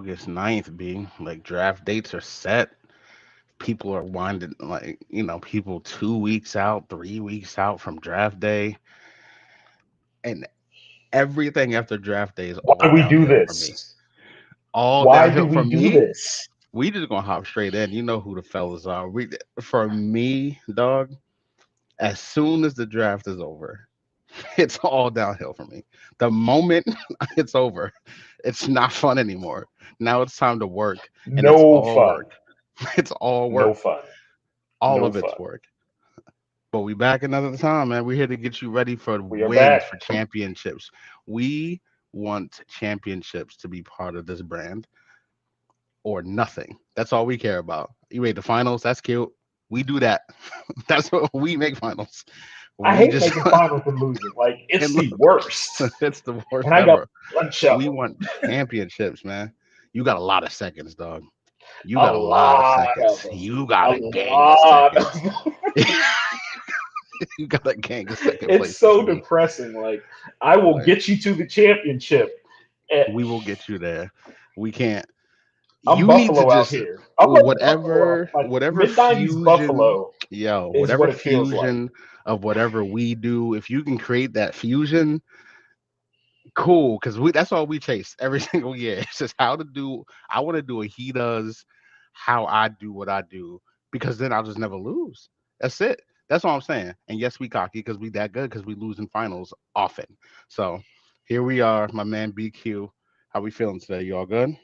August 9th, being like draft dates are set. People are winding, like, people 2 weeks out, 3 weeks out from draft day, and everything after draft day is Why all do we do downhill for me. this? All Why do downhill we for do me. this? We just gonna hop straight in. You know who the fellas are. For me, dog. As soon as the draft is over, it's all downhill for me. The moment it's over, it's not fun anymore. Now it's time to work, and it's No all fun. work. It's all No work. fun. All No of fun. it's work. But we back another time, man. We're here to get you ready for We are wins, back. for championships. We want championships to be part of this brand or nothing. That's all we care about. You made the finals. That's cute. We do that. That's what we make finals. I We hate just making finals and losing. Like, it's and the look, worst. it's the And worst I got ever. one of We them. want championships, man. You got a lot of seconds, dog. You A got a lot of lot of seconds. them. You A got a gang of lot of seconds. them. You got a gang of second It's places, so B. depressing. Like, I will Like, get you to the championship. And we will get you there. We can't. I'm You need to Buffalo out just here. I'm like Buffalo. whatever Like, whatever mid 90s fusion, Buffalo is whatever what it feels like. fusion of whatever we do. If you can create that fusion, cool. Because we that's all we chase every single year. It's just how to do. I want to do what he does, how I do what I do, because then I'll just never lose. That's it. That's all I'm saying. And yes, we cocky because we that good because we lose in finals often. So here we are, my man BQ. How we feeling today? You all good?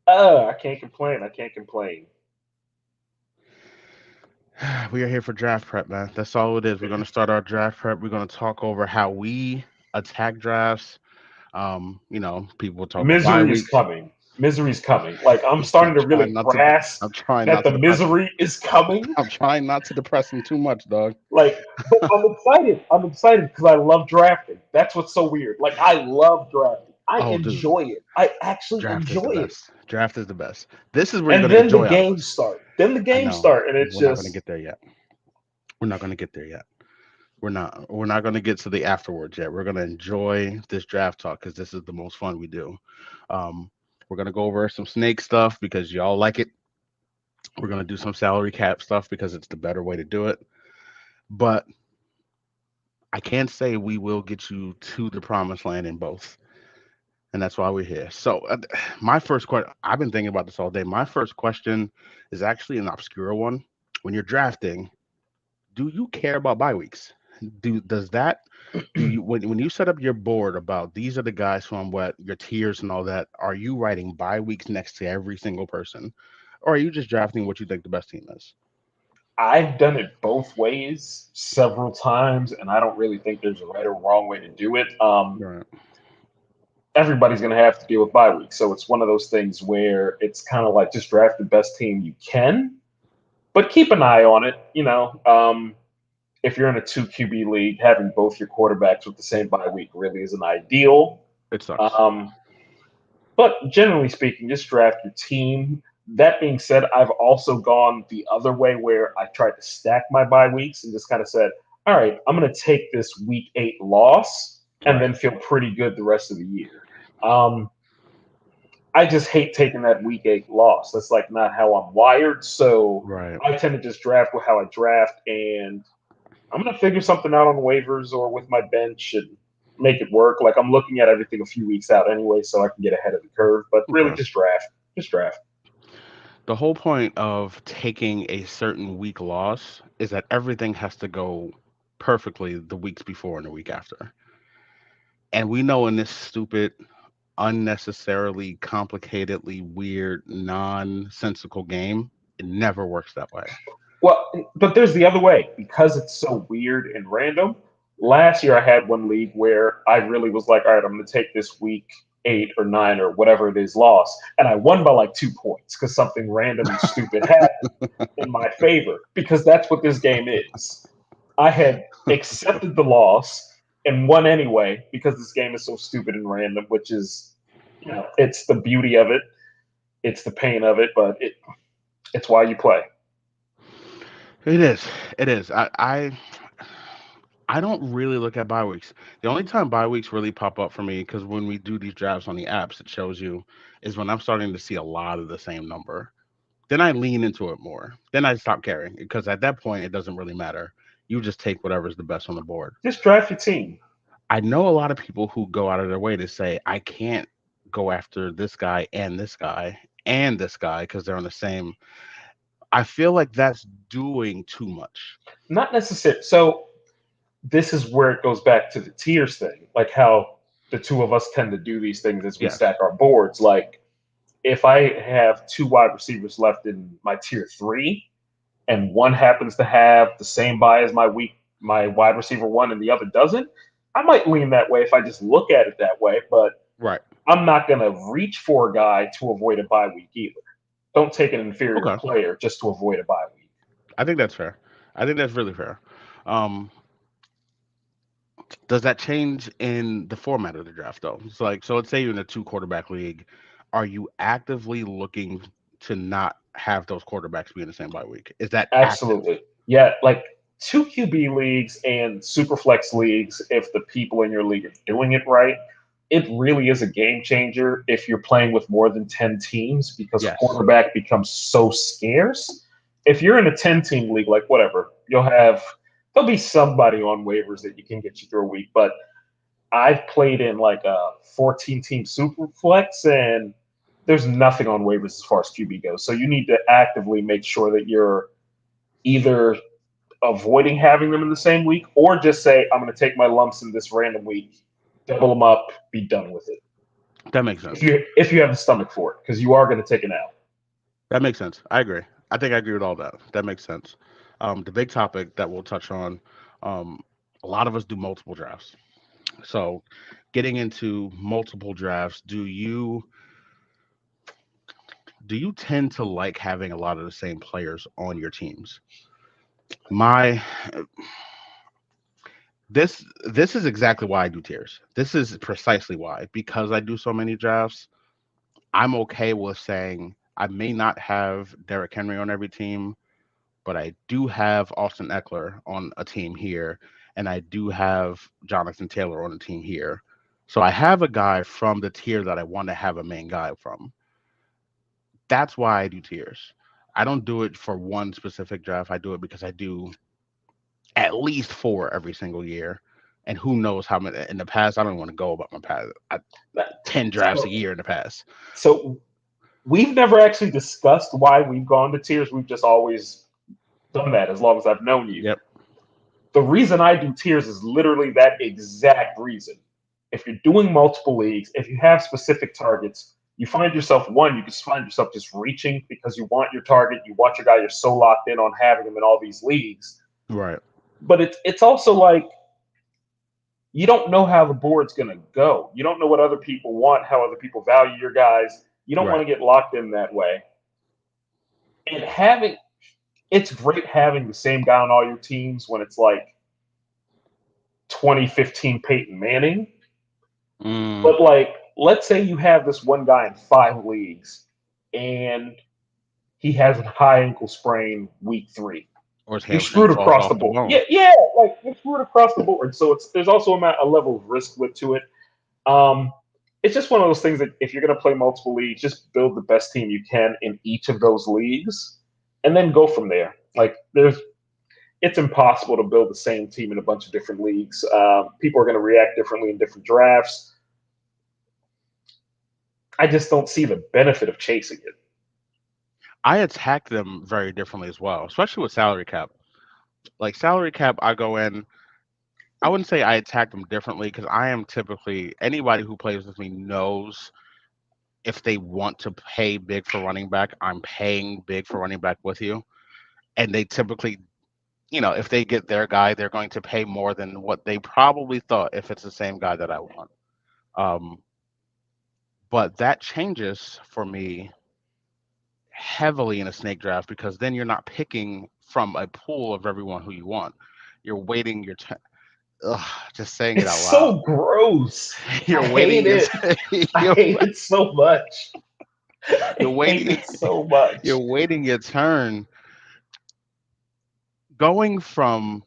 I can't complain. I can't complain. We are here for draft prep, man. That's all it is. We're gonna start our draft prep. We're gonna talk over how we attack drafts. People talk about bye Misery is weeks. coming. Misery is coming. Like, I'm I'm starting to really trying not to. grasp I'm trying that not the to depress him. misery is coming. I'm trying not to depress him too much, dog. Like, but I'm excited. I'm excited because I love drafting. That's what's so weird. Like, I love drafting. I Oh, dude, enjoy it. I actually draft is the enjoy it. best. Draft is the best. This is where you're And gonna get then the joy out of games us. start. Then the I games know start, and it's we're not gonna just get there yet. We're not gonna get there yet. We're not. We're not gonna get to the afterwards yet. We're gonna enjoy this draft talk because this is the most fun we do. We're gonna go over some snake stuff because y'all like it. We're gonna do some salary cap stuff because it's the better way to do it. But I can say we will get you to the promised land in both, and that's why we're here. So, my first question, I've been thinking about this all day. My first question is actually an obscure one. When you're drafting, do you care about bye weeks? Does that do you when you set up your board about these are the guys from what your tiers and all that? Are you writing bye weeks next to every single person, or are you just drafting what you think the best team is? I've done it both ways several times, and I don't really think there's a right or wrong way to do it. Right. Everybody's going to have to deal with bye weeks, so it's one of those things where it's kind of like just draft the best team you can, but keep an eye on it. If you're in a two QB league, having both your quarterbacks with the same bye week really isn't ideal. It sucks. Um, but generally speaking, just draft your team. That being said, I've also gone the other way where I tried to stack my bye weeks and just kind of said, all right, I'm going to take this week 8 loss and Right. then feel pretty good the rest of the year. Um, I just hate taking that week 8 loss. That's like not how I'm wired. So Right. I tend to just draft with how I draft, and I'm gonna figure something out on waivers or with my bench and make it work. Like, I'm looking at everything a few weeks out anyway, so I can get ahead of the curve. But really, Okay. just draft. Just draft. The whole point of taking a certain week loss is that everything has to go perfectly the weeks before and the week after. And we know in this stupid, unnecessarily complicatedly weird, nonsensical game, it never works that way. Well, but there's the other way because it's so weird and random. Last year, I had one league where I really was like, all right, I'm going to take this week 8 or 9 or whatever it is loss, and I won by like 2 points because something random and stupid happened in my favor because that's what this game is. I had accepted the loss and won anyway because this game is so stupid and random, which is, it's the beauty of it, it's the pain of it, but it's why you play. It is. It is. I I don't really look at bye weeks. The only time bye weeks really pop up for me, because when we do these drafts on the apps, it shows you, is when I'm starting to see a lot of the same number. Then I lean into it more. Then I stop caring because at that point it doesn't really matter. You just take whatever's the best on the board. Just draft your team. I know a lot of people who go out of their way to say I can't go after this guy and this guy and this guy because they're on the same. I feel like that's doing too much. Not necessarily. So this is where it goes back to the tiers thing, like how the two of us tend to do these things as we Yes. stack our boards. Like if I have two wide receivers left in my tier three, and one happens to have the same buy as my wide receiver one, and the other doesn't, I might lean that way if I just look at it that way. But Right. I'm not going to reach for a guy to avoid a bye week either. Don't take an inferior Okay. player just to avoid a bye week. I think that's fair. I think that's really fair. Um, does that change in the format of the draft though? It's like, so let's say you're in a two quarterback league. Are you actively looking to not have those quarterbacks be in the same bye week? Is that active? Absolutely. Yeah, like two QB leagues and super flex leagues, if the people in your league are doing it right, it really is a game changer if you're playing with more than 10 teams because Yes. quarterback becomes so scarce. If you're in a 10-team league, like whatever, there'll be somebody on waivers that you can get you through a week. But I've played in like a 14-team super flex, and there's nothing on waivers as far as QB goes. So you need to actively make sure that you're either avoiding having them in the same week, or just say, I'm going to take my lumps in this random week, double them up, be done with it. That makes If sense. you have the stomach for it, because you are going to take it out. That makes sense. I agree. I think I agree with all that. That makes sense. The big topic that we'll touch on, um, a lot of us do multiple drafts. So, getting into multiple drafts, do you tend to like having a lot of the same players on your teams? My this is exactly why I do tiers. This is precisely why, because I do so many drafts. I'm okay with saying I may not have Derrick Henry on every team, but I do have Austin Eckler on a team here, and I do have Jonathan Taylor on a team here. So I have a guy from the tier that I want to have a main guy from. That's why I do tiers. I don't do it for one specific draft. I do it because I do at least four every single year. And who knows how many in the past? I don't want to go about my past. 10 drafts a So, year in the past. so we've never actually discussed why we've gone to tiers. We've just always done that as long as I've known you. Yep. The reason I do tiers is literally that exact reason. If you're doing multiple leagues, if you have specific targets, you find yourself you just find yourself just reaching because you want your target, you want your guy, you're so locked in on having him in all these leagues. Right. But it's also like you don't know how the board's gonna go. You don't know what other people want, how other people value your guys. You don't want Right. to get locked in that way. And having it's great having the same guy on all your teams when it's like 2015 Peyton Manning. Mm, But like, let's say you have this one guy in 5 leagues, and he has a high ankle sprain week 3. or his You're hamstring screwed falls across the off the board. bone. Yeah, yeah, like you're screwed across the board. So there's also a level of risk to it. Um, it's just one of those things that if you're going to play multiple leagues, just build the best team you can in each of those leagues, and then go from there. Like it's impossible to build the same team in a bunch of different leagues. People are going to react differently in different drafts. I just don't see the benefit of chasing it. I attack them very differently as well, especially with salary cap. Like salary cap, I go in. I wouldn't say I attack them differently because I am typically anybody who plays with me knows if they want to pay big for running back, I'm paying big for running back with you. And they typically, if they get their guy, they're going to pay more than what they probably thought if it's the same guy that I want. Um, but that changes for me heavily in a snake draft because then you're not picking from a pool of everyone who you want. You're waiting your turn. Just saying it It's out loud. so gross. I You're hate waiting your it. I you're, hate it so much. you're I hate waiting it so much. you're waiting your turn going from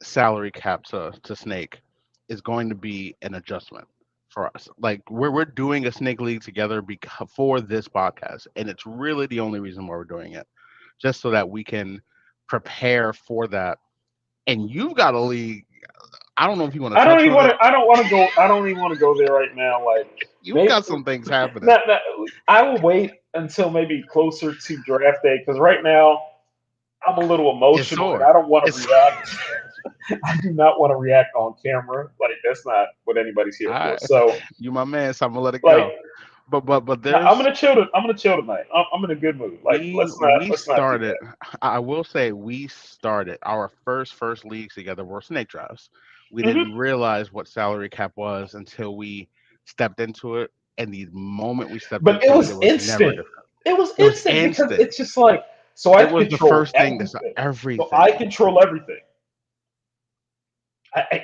salary cap to Snake is going to be an adjustment for us. Like we're doing a Snake League together because for this podcast, and it's really the only reason why we're doing it, just so that we can prepare for that. And you've got a league. I don't know if you want to I don't touch even on want it. to. I don't want to go. I don't even want to go there right now. Like You've maybe got some things happening. not, I will wait until maybe closer to draft day because right now I'm a little It's emotional and sore. I don't want to It's react. I do not want to react on camera. Like that's not what anybody's here I for. So you my man, so I'm gonna let it like go. But no, I'm there's gonna chill. I'm gonna chill tonight. I'm in a good mood. Like we let's not do started. that. I will say we started our first leagues together were snake drafts. We didn't Hmm. realize what salary cap was until we stepped into it, and the moment we stepped But it into it, it was was never instant. different. It was It was instant because instant. it's just like so I It was the control first thing that's everything. So I everything, control everything. I, e-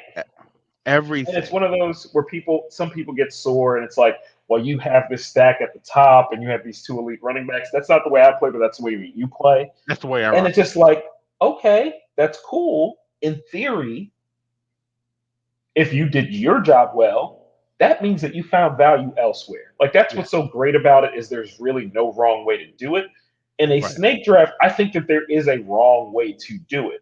and it's everything. one of those where some people get sore, and it's like, well, you have this stack at the top, and you have these two elite running backs. That's not the way I play, but that's the way you play. That's the way I And rock. it's just like, okay, that's cool in theory. If you did your job well, that means that you found value elsewhere. Like that's Yeah, what's so great about it is there's really no wrong way to do it. In a right. snake draft, I think that there is a wrong way to do it.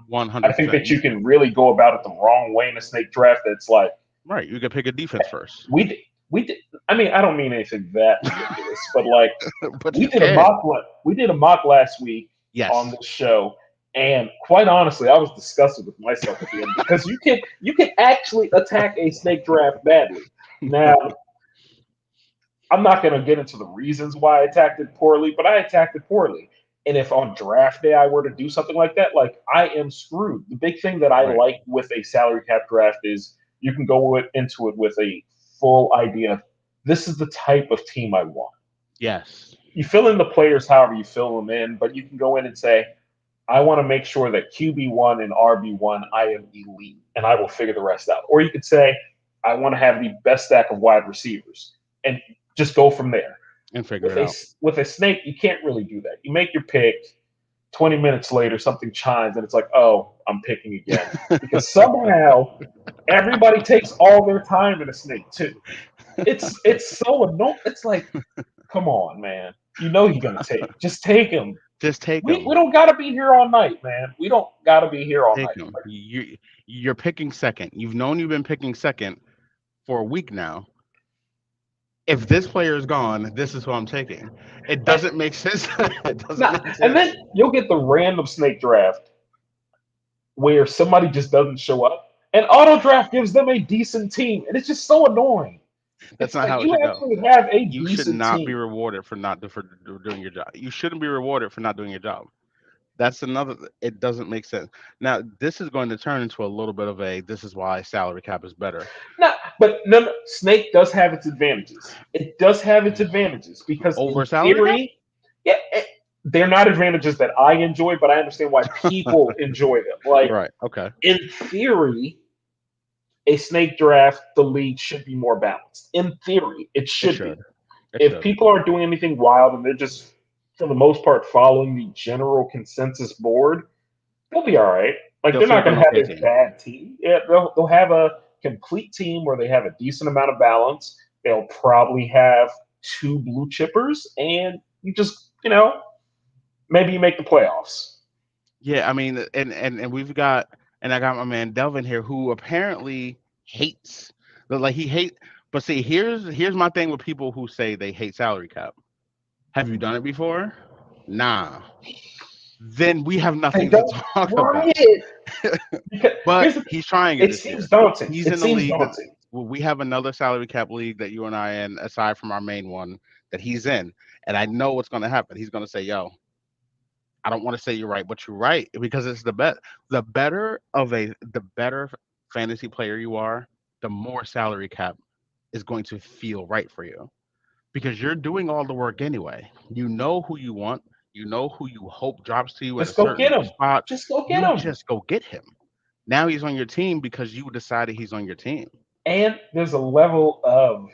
One I hundred think percent. that you can really go about it the wrong way in a snake draft. That's like Right. You could pick a defense first, we did, we did. I mean, I don't mean anything that ridiculous, but like but you can. we did a mock last week on Yes, this show, and quite honestly, I was disgusted with myself at the end because you can actually attack a snake draft badly. Now, I'm not going to get into the reasons why I attacked it poorly, but I attacked it poorly. And if on draft day I were to do something like that, like I am screwed. The big thing that I right. like with a salary cap draft is you can go into it with a full idea of this is the type of team I want. Yes, You fill in the players however you fill them in, but you can go in and say, I want to make sure that QB1 and RB1 I am elite and I will figure the rest out. Or you could say, I want to have the best stack of wide receivers and just go from there. and figure it out. With a snake, you can't really do that. You make your pick, 20 minutes later something chimes and it's like, "Oh, I'm picking again." Because somehow everybody takes all their time in a snake too. It's so annoying. It's like, "Come on, man. You know you're going to take. Just take him. Just take We them. don't got to be here all night, man. We don't got to be here all Take night." them. Like, You're picking second. You've known you've been picking second for a week now. If this player is gone, this is who I'm taking. It and, doesn't make sense. It doesn't nah, make and sense. then you'll get the random snake draft where somebody just doesn't show up, and auto draft gives them a decent team, and it's just so annoying. That's It's not like how it you should go. actually have a You should decent not be team, rewarded for not for doing your job. You shouldn't be rewarded for not doing your job. That's another. It doesn't make sense. Now, this is going to turn into a little bit of a. This is why salary cap is better no, but no, Snake does have its advantages. It does have its advantages because, over in salary cap. theory, yeah, they're not advantages that I enjoy, but I understand why people enjoy them. Like Right. Okay. in theory, a snake draft, the league should be more balanced. In theory, it It should should. be. It If should. people aren't doing anything wild and they're just, for the most part, following the general consensus board, they'll be all right. Like They'll they're still not be going an to have okay a team. bad team. Yeah, they'll have a complete team where they have a decent amount of balance. They'll probably have two blue chippers, and you just maybe you make the playoffs. Yeah, I mean, and we've got, and I got my man Delvin here who apparently hates, like he hate. But see, here's my thing with people who say they hate salary cap. Have you done it before? Nah. Then we have I nothing to don't talk try about. it because here's But the thing. he's trying it It this seems year. daunting. He's It in the seems league that daunting. well, we have another salary cap league that you and I in, aside from our main one that he's in, and I know what's going to happen. He's going to say, "Yo, I don't want to say you're right, but you're right because it's the bet. The better fantasy player you are, the more salary cap is going to feel right for you because you're doing all the work anyway. You know who you want. You know who you hope drops to you at a Just go get certain him. spot. Just go get You him. just go get him. Now he's on your team because you decided he's on your team. And there's a level of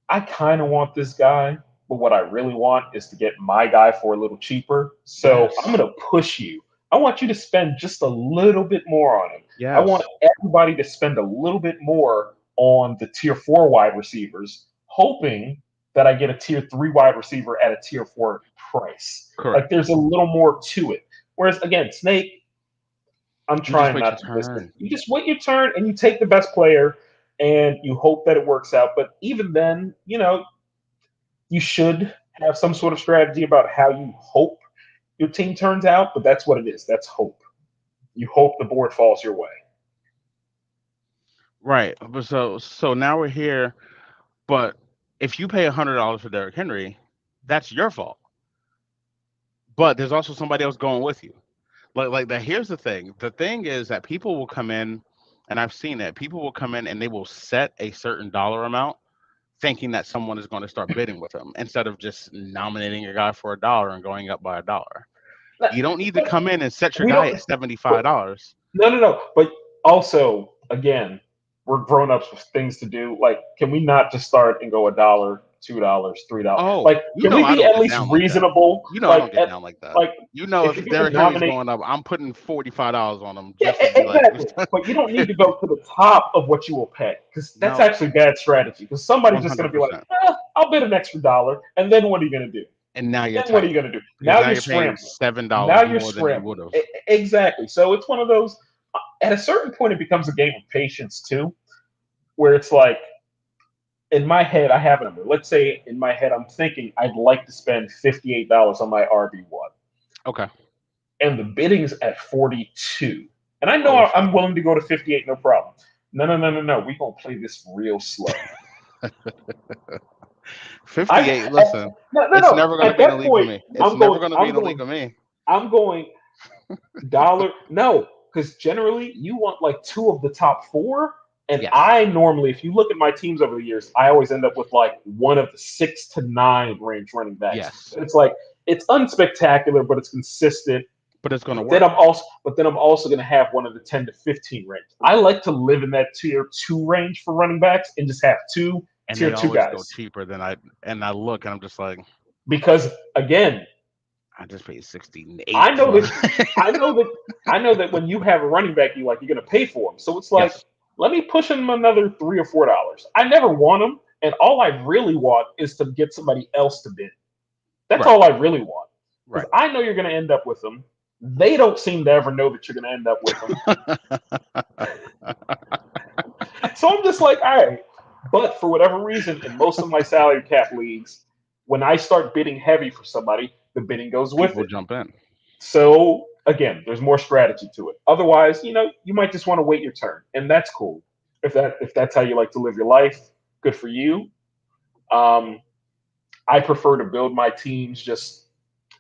I kind of want this guy, but what I really want is to get my guy for a little cheaper. So I'm Yes. going to push you. I want you to spend just a little bit more on him. I want Yes, everybody to spend a little bit more on the tier four wide receivers, hoping that I get a tier three wide receiver at a tier four price. Like correct. there's a little more to it. Whereas again, Snake, I'm You just trying wait your not to miss it. turn. You just wait your turn and you take the best player and you hope that it works out. But even then, you should have some sort of strategy about how you hope your team turns out, but that's what it is. That's hope. You hope the board falls your way. Right. But so now we're here. But if you pay $100 for Derrick Henry, that's your fault. But there's also somebody else going with you. Like that. Here's the thing. The thing is that people will come in, and I've seen it. People will come in and they will set a certain dollar amount, thinking that someone is going to start bidding with them instead of just nominating your guy for $1 and going up by $1. You don't need to But come in and set your we guy don't. at seventy But five dollars. no, no, no. But also, again, we're grown ups with things to do. Like, can we not just start and go $1, $2, $3? Oh, Like, you can know we I be don't at get least down like that. reasonable? You know I don't get down like that. Like You know if you're if going to Derrick Henry's nominate, going up, I'm putting $45 on him just to be like, exactly. But you don't need to go to the top of what you will pay because that's no, actually bad strategy. Because somebody's just going to be like, 100%. I'll bid an extra dollar, and then what are you going to do? And now you're Then what are you tight going to do? because Now now you're you're paying scrambling. Now $7 you're more than you would scrambling. have. Exactly. So it's one of those. At a certain point, it becomes a game of patience too, where it's like in my head, I have a number. Let's say in my head, I'm thinking I'd like to spend $58 on my RB1, Okay. and the bidding's at 42, and I Oh, know you're I'm fine. willing to go to 58, no problem. No, no, no, no, no. We're gonna play this real slow. I 58. at, Listen, no, no, it's no. never going to At be in the that league for point, me. It's never going to be in the league with me. I'm going dollar. No, because generally you want like two of the top four. And Yes. I normally, if you look at my teams over the years, I always end up with like one of the 6 to 9 range running backs. Yes. It's like it's unspectacular, but it's consistent. But it's going to But then work. I'm also going to have one of the 10 to 15 range. I like to live in that tier two range for running backs and just have two And tier they two always go guys cheaper than I. And I look and I'm just like, because again, I just paid 68 I know for. that I know that I know that when you have a running back you like, you're going to pay for him. So it's like, Yes. let me push him another $3 or $4. I never want him, and all I really want is to get somebody else to bid. That's Right. all I really want because Right. I know you're going to end up with them. They don't seem to ever know that you're going to end up with them. So I'm just like, all right. But for whatever reason, in most of my salary cap leagues, when I start bidding heavy for somebody, the bidding goes with People it. jump in. So again, there's more strategy to it. Otherwise, you might just want to wait your turn, and that's cool. If that's how you like to live your life, good for you. Um, I prefer to build my teams just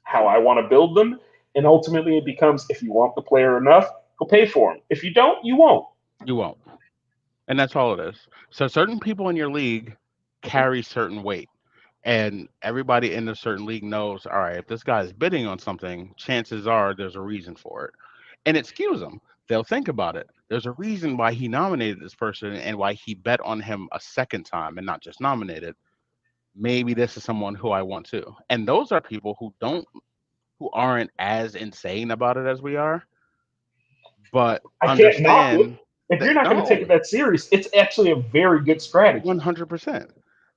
how I want to build them, and ultimately it becomes if you want the player enough, go pay for him. If you don't, you won't. You won't. And that's all it is. So certain people in your league carry certain weight. And everybody in a certain league knows, all right, if this guy is bidding on something, chances are there's a reason for it. And it skews them. They'll think about it. There's a reason why he nominated this person and why he bet on him a second time and not just nominated. Maybe this is someone who I want to. And those are people who aren't as insane about it as we are, but I can't knock it. understand If that you're not going to take it no, that serious, it's actually a very good strategy. 100%.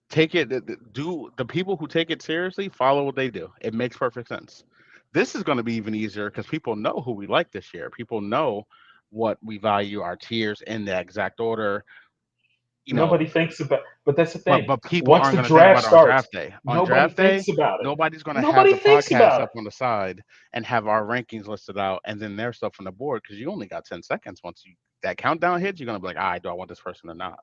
Take it. Do the people who take it seriously follow what they do? It makes perfect sense. This is going to be even easier because people know who we like this year. People know what we value, our tiers in the exact order. You know, Nobody thinks about, but that's the but thing. but people Once aren't the going to think draft about it on starts, draft day. On nobody draft day, thinks about it. nobody's going to have Nobody the thinks podcast about up it. on the side and have our rankings listed out and then their stuff on the board because you only got 10 seconds. Once you that countdown hits, you're going to be like, all right, do I want this person or not?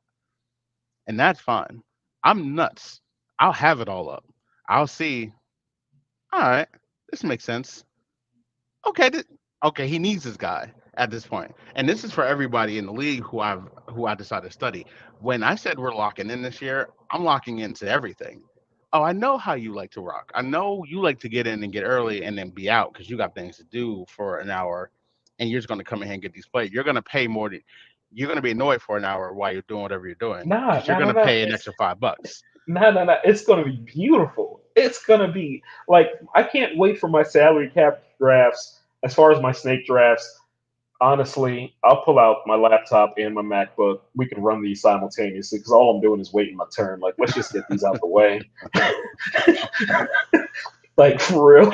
And that's fine. I'm nuts. I'll have it all up. I'll see. All right, this makes sense. Okay, okay, he needs this guy at this point, and this is for everybody in the league who I decided to study. When I said we're locking in this year, I'm locking into everything. Oh, I know how you like to rock. I know you like to get in and get early and then be out because you got things to do for an hour, and you're just going to come in here and get these plays. You're going to pay more. You're going to be annoyed for an hour while you're doing whatever you're doing Nah, because you're nah, going nah, to nah. pay an extra $5. Nah, nah, nah. It's gonna be beautiful. It's gonna be like I can't wait for my salary cap drafts. as far as my snake drafts, honestly, I'll pull out my laptop and my MacBook. We can run these simultaneously because all I'm doing is waiting my turn. Like, let's just get these out the way. Like for real.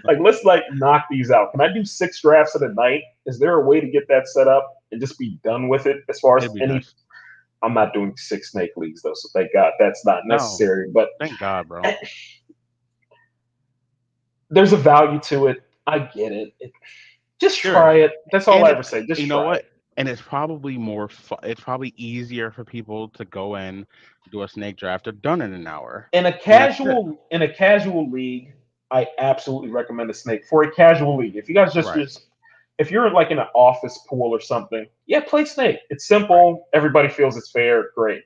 Like let's like knock these out. Can I do 6 drafts in a night? Is there a way to get that set up and just be done with it? As far as It'd be any, nice. I'm not doing 6 snake leagues though, so thank God that's not No, necessary. But thank God, bro. there's a value to it. I get it. Just There is. try it. That's all And I it, ever say. Just you know try what? it. And it's probably it's probably easier for people to go in, do a snake draft. They're done in an hour, and that's it. In a casual league, I absolutely recommend a snake for a casual league. If you guys Right, just if you're like in an office pool or something, yeah, play snake. It's right. simple. Everybody feels it's fair. Great.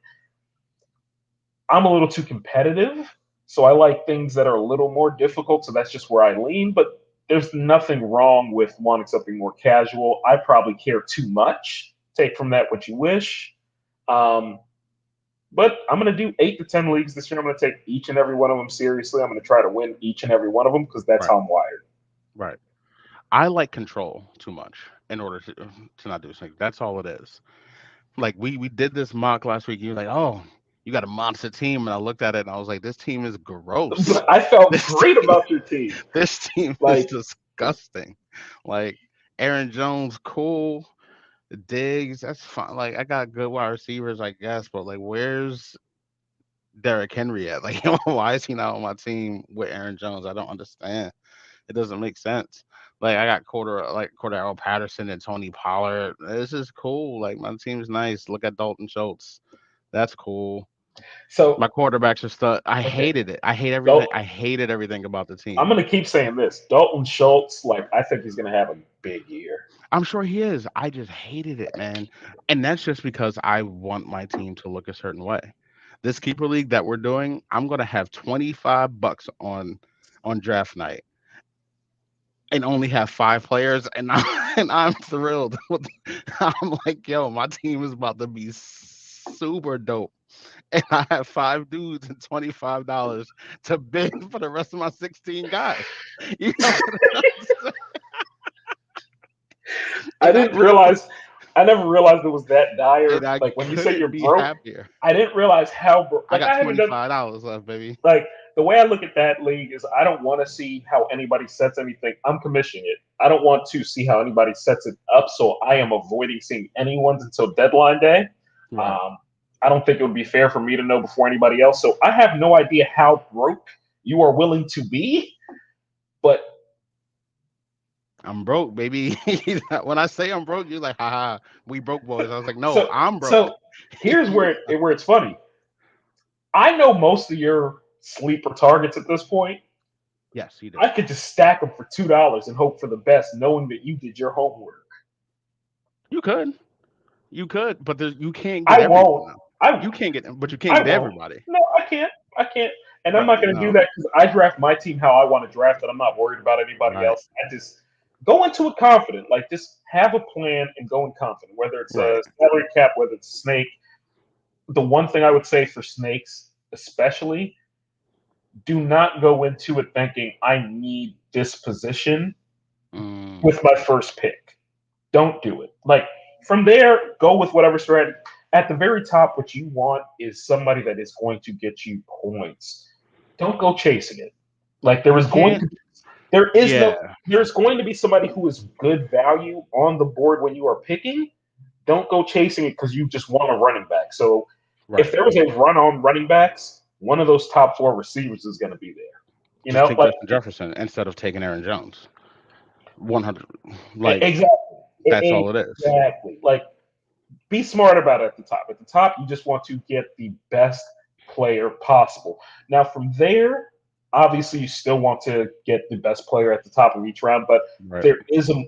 I'm a little too competitive, so I like things that are a little more difficult. So that's just where I lean. But there's nothing wrong with wanting something more casual. I probably care too much. Take from that what you wish. Um, but I'm going to do 8 to 10 leagues this year. I'm going to take each and every one of them seriously. I'm going to try to win each and every one of them because that's Right, how I'm wired. right. I like control too much in order to not do snake. That's all it is. Like we did this mock last week. You were like, oh, you got a monster team, and I looked at it and I was like, this team is gross. But I felt This great team, about your team. this team is Like, disgusting. Like Aaron Jones, cool. Diggs, that's fine. Like I got good wide receivers, I guess, but like, where's Derrick Henry at? Like, why is he not on my team with Aaron Jones? I don't understand. It doesn't make sense. Like I got Cordero Patterson and Tony Pollard. This is cool. Like my team's nice. Look at Dalton Schultz. That's cool. so, My quarterbacks are stud. I okay. hated it. I hate everything. Dal- I hated everything about the I'm team. going to keep saying this. Dalton Schultz, like, I think he's going to have a big year. I'm sure he is. I just hated it, man. And that's just because I want my team to look a certain way. This keeper league that we're doing, I'm gonna have $25 on draft night and only have 5 players, and and I'm thrilled. I'm like, yo, my team is about to be super dope. And I have 5 dudes and $25 to bid for the rest of my 16 guys. You know what I'm saying? I And I didn't couldn't be realize, I never realized it was that and dire. I Like, when you say you're couldn't be broke, happier. I didn't realize how I like got I haven't done $25 left, baby. like the way I look at that league is I don't want to see how anybody sets anything. I'm commissioning it. I don't want to see how anybody sets it up, so I am avoiding seeing anyone's until deadline day. Right. Um, I don't think it would be fair for me to know before anybody else. So I have no idea how broke you are willing to be, but I'm broke, baby. When I say I'm broke, you're like, haha, we broke boys. I was like, no, so I'm broke. so here's where it's funny. I know most of your sleeper targets at this point. Yes, you do. I could just stack them for $2 and hope for the best, knowing that you did your homework. You could. You could, but you can't get I everyone won't. though. I You can't get but you can't I get won't. everybody. No, I can't. I can't. And I'm Right. not going to do No. that because I draft my team how I want to draft it. I'm not worried about anybody Right. else. I just go into it confident. Like just have a plan and go in confident. Whether it's a Right. salary cap, whether it's a snake. The one thing I would say for snakes, especially, do not go into it thinking I need this position Mm, with my first pick. Don't do it. Like from there, go with whatever strategy. At the very top, what you want is somebody that is going to get you points. Don't go chasing it. Like you can't. there is no, Yeah. there's going to be somebody who is good value on the board when you are picking. Don't go chasing it because you just want a running back. So if Right. there was a run on running backs, one of those top 4 receivers is going to be there. You Just know, take like Justin Jefferson instead of taking Aaron Jones. 100. Like that's exactly, all it is. exactly. Like be smart about it at the top. At the top, you just want to get the best player possible. Now, from there, obviously, you still want to get the best player at the top of each round, but Right. there is a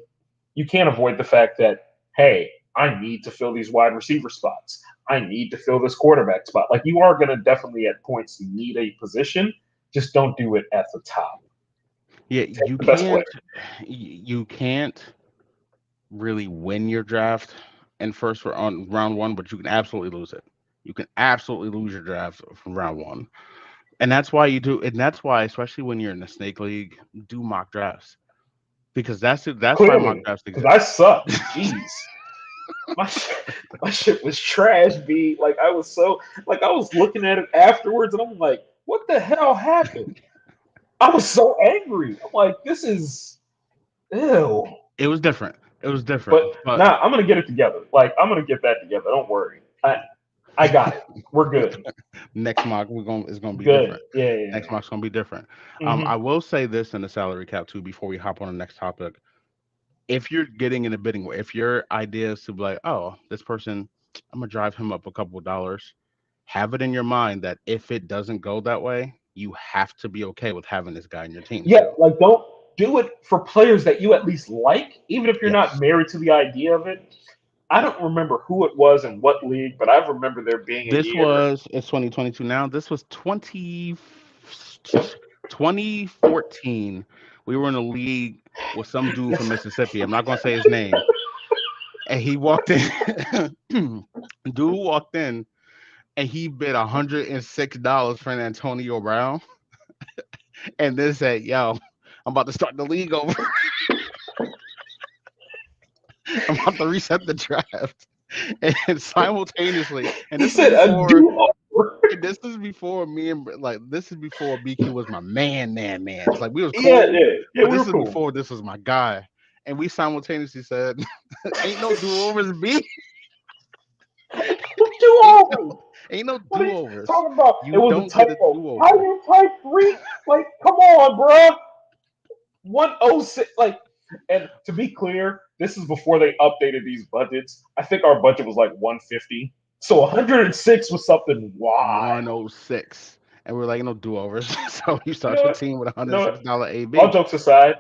you can't avoid the fact that hey, I need to fill these wide receiver spots. I need to fill this quarterback spot. Like you are going to definitely at points need a position. Just don't do it at the top. Yeah, Take the best player. you can't really win your draft in on round one, but you can absolutely lose it. You can absolutely lose your draft from round one. And that's why, especially when you're in the snake league, do mock drafts. because that's why mock Clearly, drafts because I exist. sucked. Jeez. My shit was trash, B. Like I was so like I was looking at it afterwards and I'm like, what the hell happened? I was so angry. I'm like, this is ew. It was different. It was But different. But nah, I'm gonna get it together. Like I'm gonna get that together. Don't worry. I got it. We're good. next mock it's gonna be Good. different. Yeah, yeah, Next mock's gonna be different. yeah. I will say this in the salary cap too before we hop on the next topic. If you're getting in a bidding war, if your idea is to be like, oh, this person, I'm gonna drive him up a couple of dollars, have it in your mind that if it doesn't go that way, you have to be okay with having this guy in your team Yeah, still. like don't do it for players that you at least like, even if you're not Yes. married to the idea of it. I don't remember who it was in what league, but I remember there being a This year. was it's 2022 now. This was 2014. We were in a league with some dude from Mississippi. I'm not gonna say his name. And he walked in. Dude walked in and he bid $106 for an Antonio Brown, and then said, "Yo, I'm about to start the league over. I'm about to reset the draft." And simultaneously, and He said a do over. this is before me and this is before BQ was my man. It's like we was Yeah, cool, yeah, yeah. but We this were is cool. before this was my guy. And we simultaneously said, "Ain't no do overs, B. Do Ain't over. ain't no What are do you overs. talking about? It You was a don't get a typo. do How over." do you type 3? Like, come on, bruh. 106. Like, and to be clear, this is before they updated these budgets. I think our budget was like 150. So 106 was something wild. 106. And we're like, no do overs. So you You start know your what? team with a You know what? $106 All AB. jokes aside,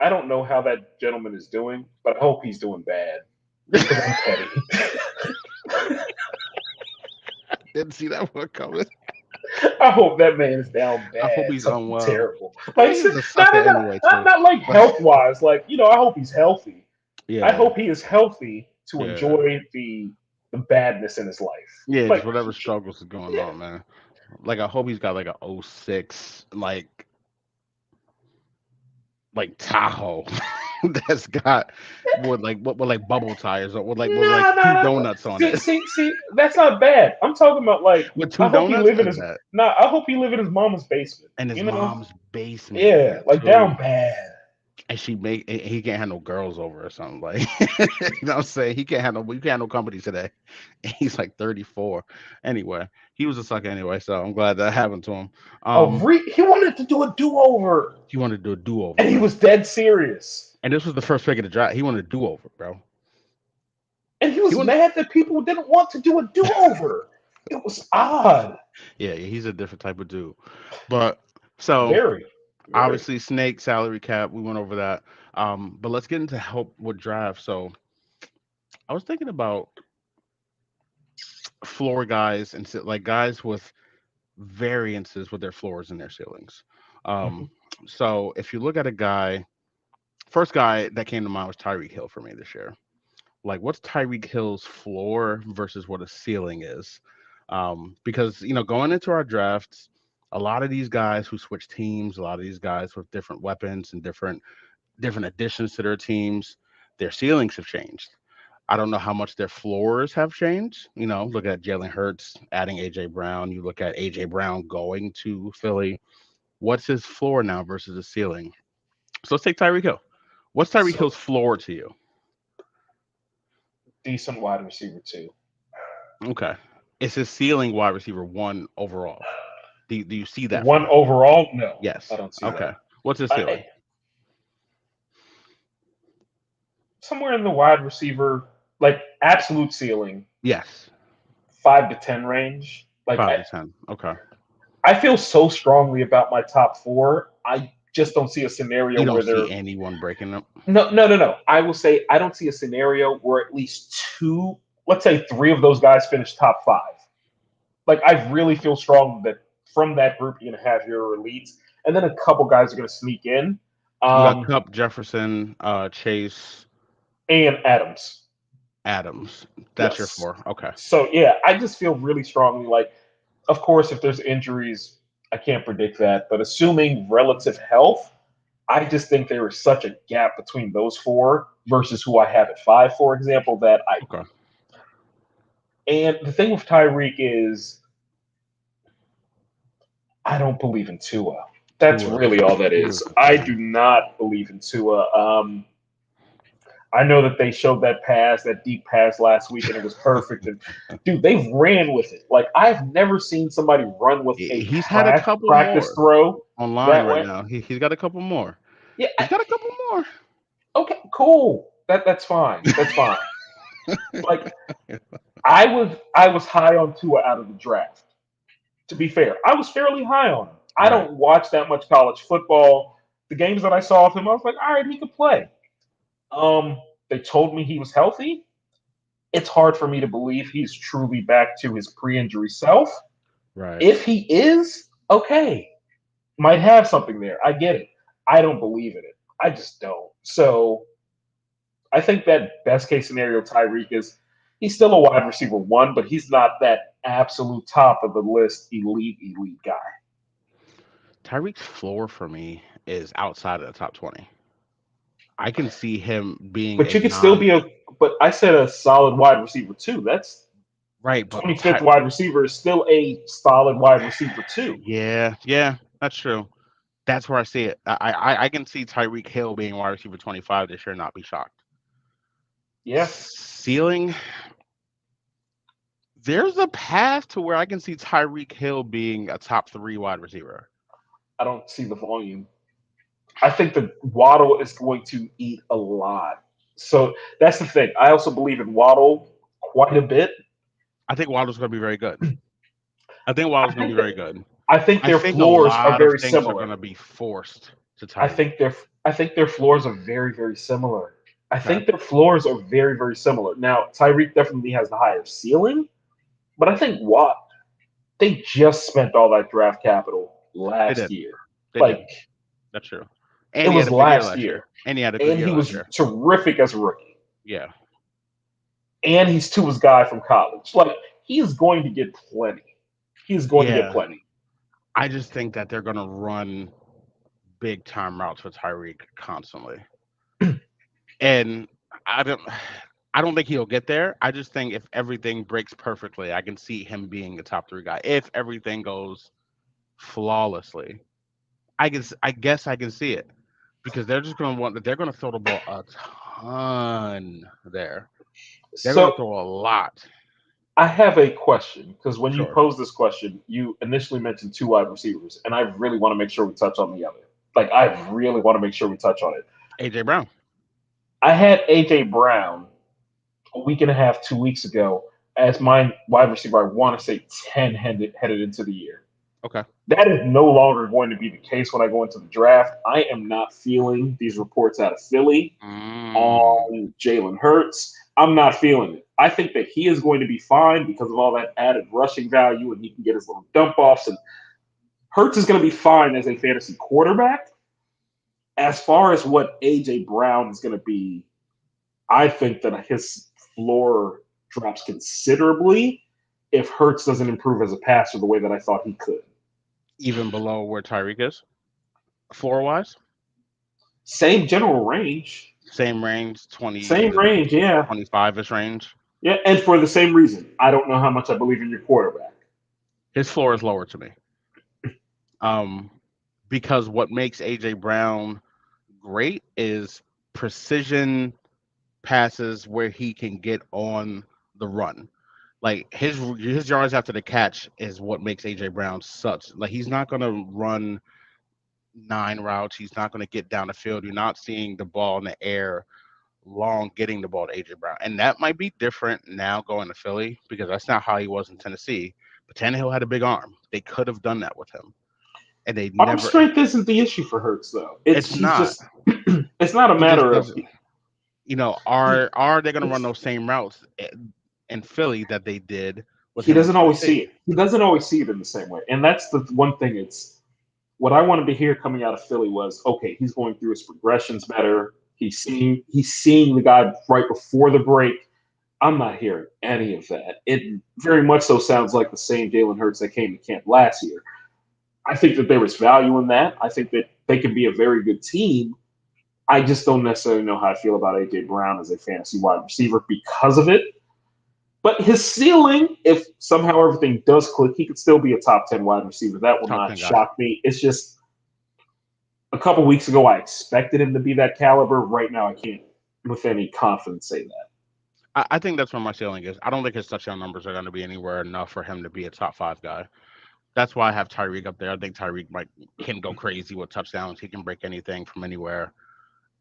I don't know how that gentleman is doing, but I hope he's doing bad because I'm petty. Didn't see that one coming. I hope that man is down I hope bad, he's something unwell. terrible. Well, Like, he's a not, sucker not, not, anyway, not, too. not like But health wise. Like, I hope he's healthy. I yeah, hope he is healthy to yeah. enjoy the badness in his life. Yeah, just Like, whatever struggles is going yeah, on, man. Like I hope he's got like a '06 like Tahoe that's got with like bubble tires or with like nah, nah, two nah. donuts on See, it. see, see, that's not bad. I'm talking about like, With two I hope he donuts? live in That's his, bad. nah, I hope he live in his mama's basement. And his You know? mom's basement Yeah, like too. down bad. And he can't have no girls over or something like you know what I'm saying? You can't have no company today. And he's like 34. Anyway, he was a sucker anyway, so I'm glad that happened to him. He wanted to do a do over, He wanted to do a do over, and he bro. was dead serious. And this was the first pick of the draft. He wanted a do over, bro. And he He was wanted mad that people didn't want to do a do over. It was odd. yeah, he's a different type of dude. But so Very, very. obviously snake salary cap, we went over that. But let's get into help with draft. So I was thinking about floor guys and like guys with variances with their floors and their ceilings. Mhm. Um, so if you look at a guy, first guy that came to mind was Tyreek Hill for me this year. Like, what's Tyreek Hill's floor versus what a ceiling is? Because going into our drafts, a lot of these guys who switch teams, a lot of these guys with different weapons and different additions to their teams, their ceilings have changed. I don't know how much their floors have changed. Look at Jalen Hurts adding AJ Brown. You look at AJ Brown going to Philly. What's his floor now versus his ceiling? So let's take Tyreek Hill. What's Tyreek So Hill's floor to you? decent wide receiver too. Okay. Is his ceiling wide receiver one overall? Do you see that for One him? overall, no, I Yes. don't see Okay. that. What's his ceiling? I, somewhere in the wide receiver, like absolute ceiling, Yes. 5 to 10 range. Like 5 to 10. Okay. I feel so strongly about my top four. I just don't see a scenario You don't where see they're anyone breaking up. no. I will say I don't see a scenario where at least two, let's say three of those guys finish top five. Like I really feel strong that from that group you're gonna have your elites, and then a couple guys are gonna sneak in. You got Um, Cup, Jefferson, Chase, and Adams. Adams. That's your Yes. four. Okay. So yeah, I just feel really strongly like, of course, if there's injuries, I can't predict that, but assuming relative health, I just think there is such a gap between those four versus who I have at five, for example, that I. Okay. And the thing with Tyreek is, I don't believe in Tua. That's Tua, really all that Tua is is. I do insane. not believe in Tua. I know that they showed that pass, that deep pass last week, and it was perfect. And dude, they've ran with it. Like I've never seen somebody run with a He's had a couple practice more throw online that right way. now. He's got a couple more. Yeah. He's got a couple more. Okay. Cool. That's fine. That's fine. Like I was high on Tua out of the draft. To be fair, I was fairly high on him. I Right. don't watch that much college football. The games that I saw of him, I was like, all right, he could play. Um, they told me he was healthy. It's hard for me to believe he's truly back to his pre-injury self. Right. If he is, okay, might have something there. I get it. I don't believe in it. I just don't. So I think that best case scenario, Tyreek is he's still a wide receiver one, but he's not that absolute top of the list elite guy. Tyreek's floor for me is outside of the top 20. I can see him being But a you could still non be a. But I said a solid wide receiver too. That's right, but 25th wide receiver is still a solid wide receiver too. yeah, that's true. That's where I see it. I can see Tyreek Hill being wide receiver 25 this year, and not be shocked. Yeah, Ceiling, there's a path to where I can see Tyreek Hill being a top 3 wide receiver. I don't see the volume. I think that Waddle is going to eat a lot. So that's the thing. I also believe in Waddle quite a bit. I think Waddle's going to be very good. I think Waddle's I going to think be that very good. I think I their think a floors are lot of very things are going similar. to be forced to I Tyreek. think their I think their floors are very similar. I Okay. think their floors are very similar. Now Tyreek definitely has the higher ceiling, but I think what they just spent all that draft capital They last did. year. They did. Like That's true. it And he had was a good year last last year. year, And he had a good and year he last was year. terrific as a rookie. Yeah. And he's Tua's guy from college. Like he's going to get plenty. He's going to get Yeah. plenty. I just think that they're going to run big time routes with Tyreek constantly. And I don't I don't think he'll get there. I just think if everything breaks perfectly, I can see him being a top 3 guy. If everything goes flawlessly, I guess I can see it because they're just going to they're going to throw the ball a ton there. They're going to So throw a lot. I have a question because when you Sure. posed this question, you initially mentioned two wide receivers, and I really want to make sure we touch on the other. Like I really want to make sure we touch on it. AJ Brown. I had AJ Brown a week and a half, 2 weeks ago as my wide receiver. I want to say 10 headed into the year. Okay. That is no longer going to be the case when I go into the draft. I am not feeling these reports out of Philly Mm, on Jalen Hurts. I'm not feeling it. I think that he is going to be fine because of all that added rushing value and he can get his little dump offs. And Hurts is going to be fine as a fantasy quarterback. As far as what A.J. Brown is going to be, I think that his floor drops considerably if Hurts doesn't improve as a passer the way that I thought he could. even below where Tyreek is, floor wise, Same general range. same range, 20 Same to range, yeah. 25 ish range. Yeah, and for the same reason. I don't know how much I believe in your quarterback. His floor is lower to me. Um, because what makes AJ Brown great is precision passes where he can get on the run. Like his yards after the catch is what makes AJ Brown such. Like he's not gonna run 9 routes. He's not gonna get down the field. You're not seeing the ball in the air long getting the ball to AJ Brown. And that might be different now going to Philly because that's not how he was in Tennessee. But Tannehill had a big arm. They could have done that with him. And they Arm never strength isn't the issue for Hurts though. It's it's he's not. just it's not a He just matter of doesn't are they gonna run it's those same routes in Philly that they did with he him in doesn't always see Tennessee? it. He doesn't always see it in the same way. And that's the one thing it's what I wanted to hear coming out of Philly was okay, he's going through his progressions better. He's seeing the guy right before the break. I'm not hearing any of that. It very much so sounds like the same Jalen Hurts that came to camp last year. I think that there was value in that. I think that they can be a very good team. I just don't necessarily know how I feel about A.J. Brown as a fantasy wide receiver because of it. But his ceiling, if somehow everything does click, he could still be a top 10 wide receiver. That will not shock me. It's just a couple weeks ago, I expected him to be that caliber. Right now, I can't with any confidence say that. I think that's where my ceiling is. I don't think his touchdown numbers are going to be anywhere enough for him to be a top 5 guy. That's why I have Tyreek up there. I think Tyreek can go crazy with touchdowns. He can break anything from anywhere.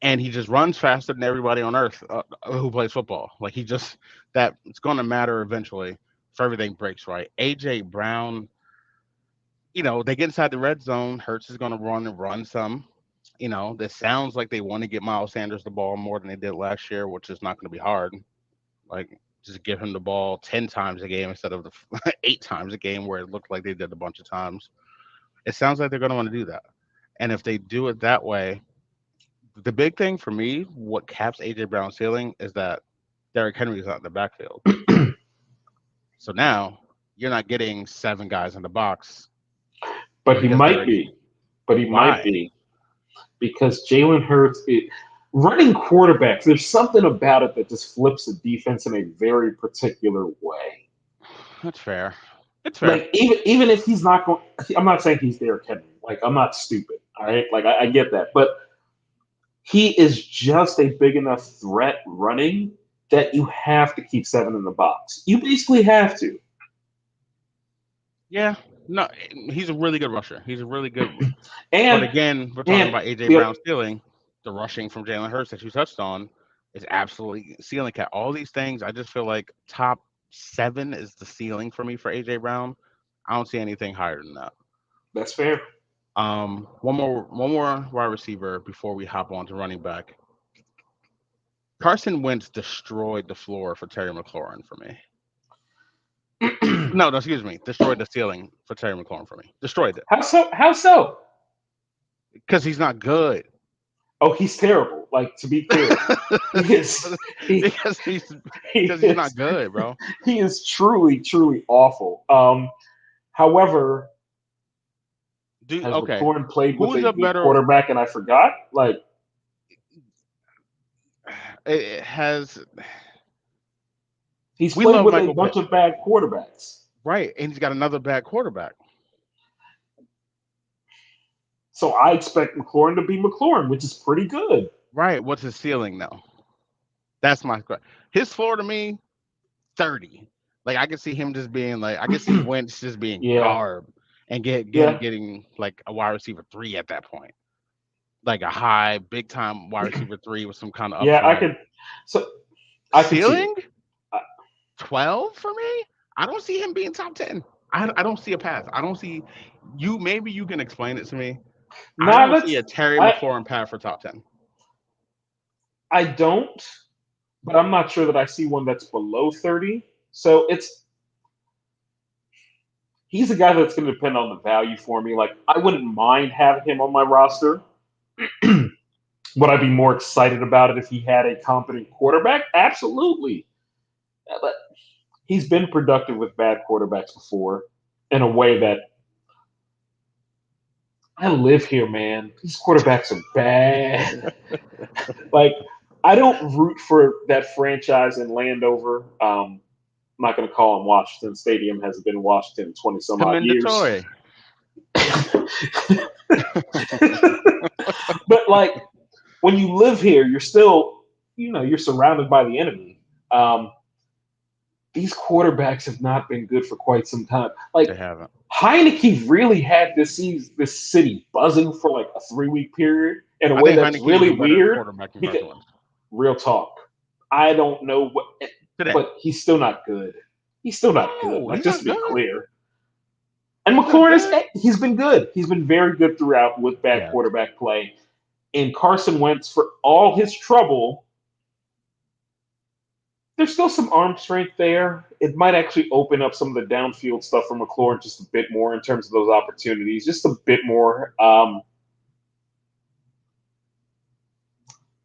And he just runs faster than everybody on earth who plays football. Like it's going to matter eventually if everything breaks right. AJ Brown, they get inside the red zone. Hurts is going to run some. This sounds like they want to get Miles Sanders the ball more than they did last year, which is not going to be hard. Like, just give him the ball 10 times a game instead of the 8 times a game where it looked like they did a bunch of times. It sounds like they're going to want to do that. And if they do it that way, the big thing for me, what caps A.J. Brown's ceiling, is that Derrick Henry is out in the backfield. So now you're not getting 7 guys in the box. But he might be. Because Jalen Hurts, running quarterbacks, there's something about it that just flips the defense in a very particular way. That's fair. It's fair. Like, even if he's not going, I'm not saying he's Derrick Henry. Like, I'm not stupid. All right. Like, I get that. But he is just a big enough threat running that you have to keep 7 in the box. You basically have to. Yeah. No, he's a really good rusher. He's a really good. But again, we're talking about A.J. Brown's ceiling. The rushing from Jalen Hurts that you touched on is absolutely ceiling cap. All these things, I just feel like top 7 is the ceiling for me for A.J. Brown. I don't see anything higher than that. That's fair. One more wide receiver before we hop on to running back. Carson Wentz destroyed the floor for Terry McLaurin for me. No, excuse me. Destroyed the ceiling for Terry McLaurin for me. Destroyed it. How so? Because he's not good. Oh, he's terrible. Like, to be clear, because he's not good, bro. He is truly, truly awful. However, McLaurin played with a better quarterback, and I forgot? Like, it has. He's played with a bunch of bad quarterbacks. Right, and he's got another bad quarterback. So I expect McLaurin to be McLaurin, which is pretty good. Right. What's his ceiling now? That's my question. His floor to me, 30. Like, I can see him just being like, I can see Wentz just being garb and getting like a wide receiver 3 at that point. Like a high, big time wide receiver 3 with some kind of upside. Yeah, I could. So I ceiling 12 for me. I don't see him being top 10. I don't see a path. I don't see you. Maybe you can explain it to me. I don't see a Terry McLaurin path for top 10. I don't, but I'm not sure that I see one that's below 30. So he's a guy that's going to depend on the value for me. Like, I wouldn't mind having him on my roster. Would I be more excited about it if he had a competent quarterback? Absolutely. But he's been productive with bad quarterbacks before in a way that I live here, man. These quarterbacks are bad. Like, I don't root for that franchise in Landover. I'm not going to call them Washington. Stadium has been Washington 20 some odd years. But like, when you live here, you're still, you're surrounded by the enemy. These quarterbacks have not been good for quite some time. Like, they haven't. Heineke really had this city buzzing for like a 3-week period in a way that's really weird. Real talk. I don't know what, but he's still not good. He's still not good. Like, just to be clear. And McLaurin he's been good. He's been very good throughout with bad quarterback play. And Carson Wentz, for all his trouble, there's still some arm strength there. It might actually open up some of the downfield stuff for McLaurin just a bit more in terms of those opportunities, just a bit more.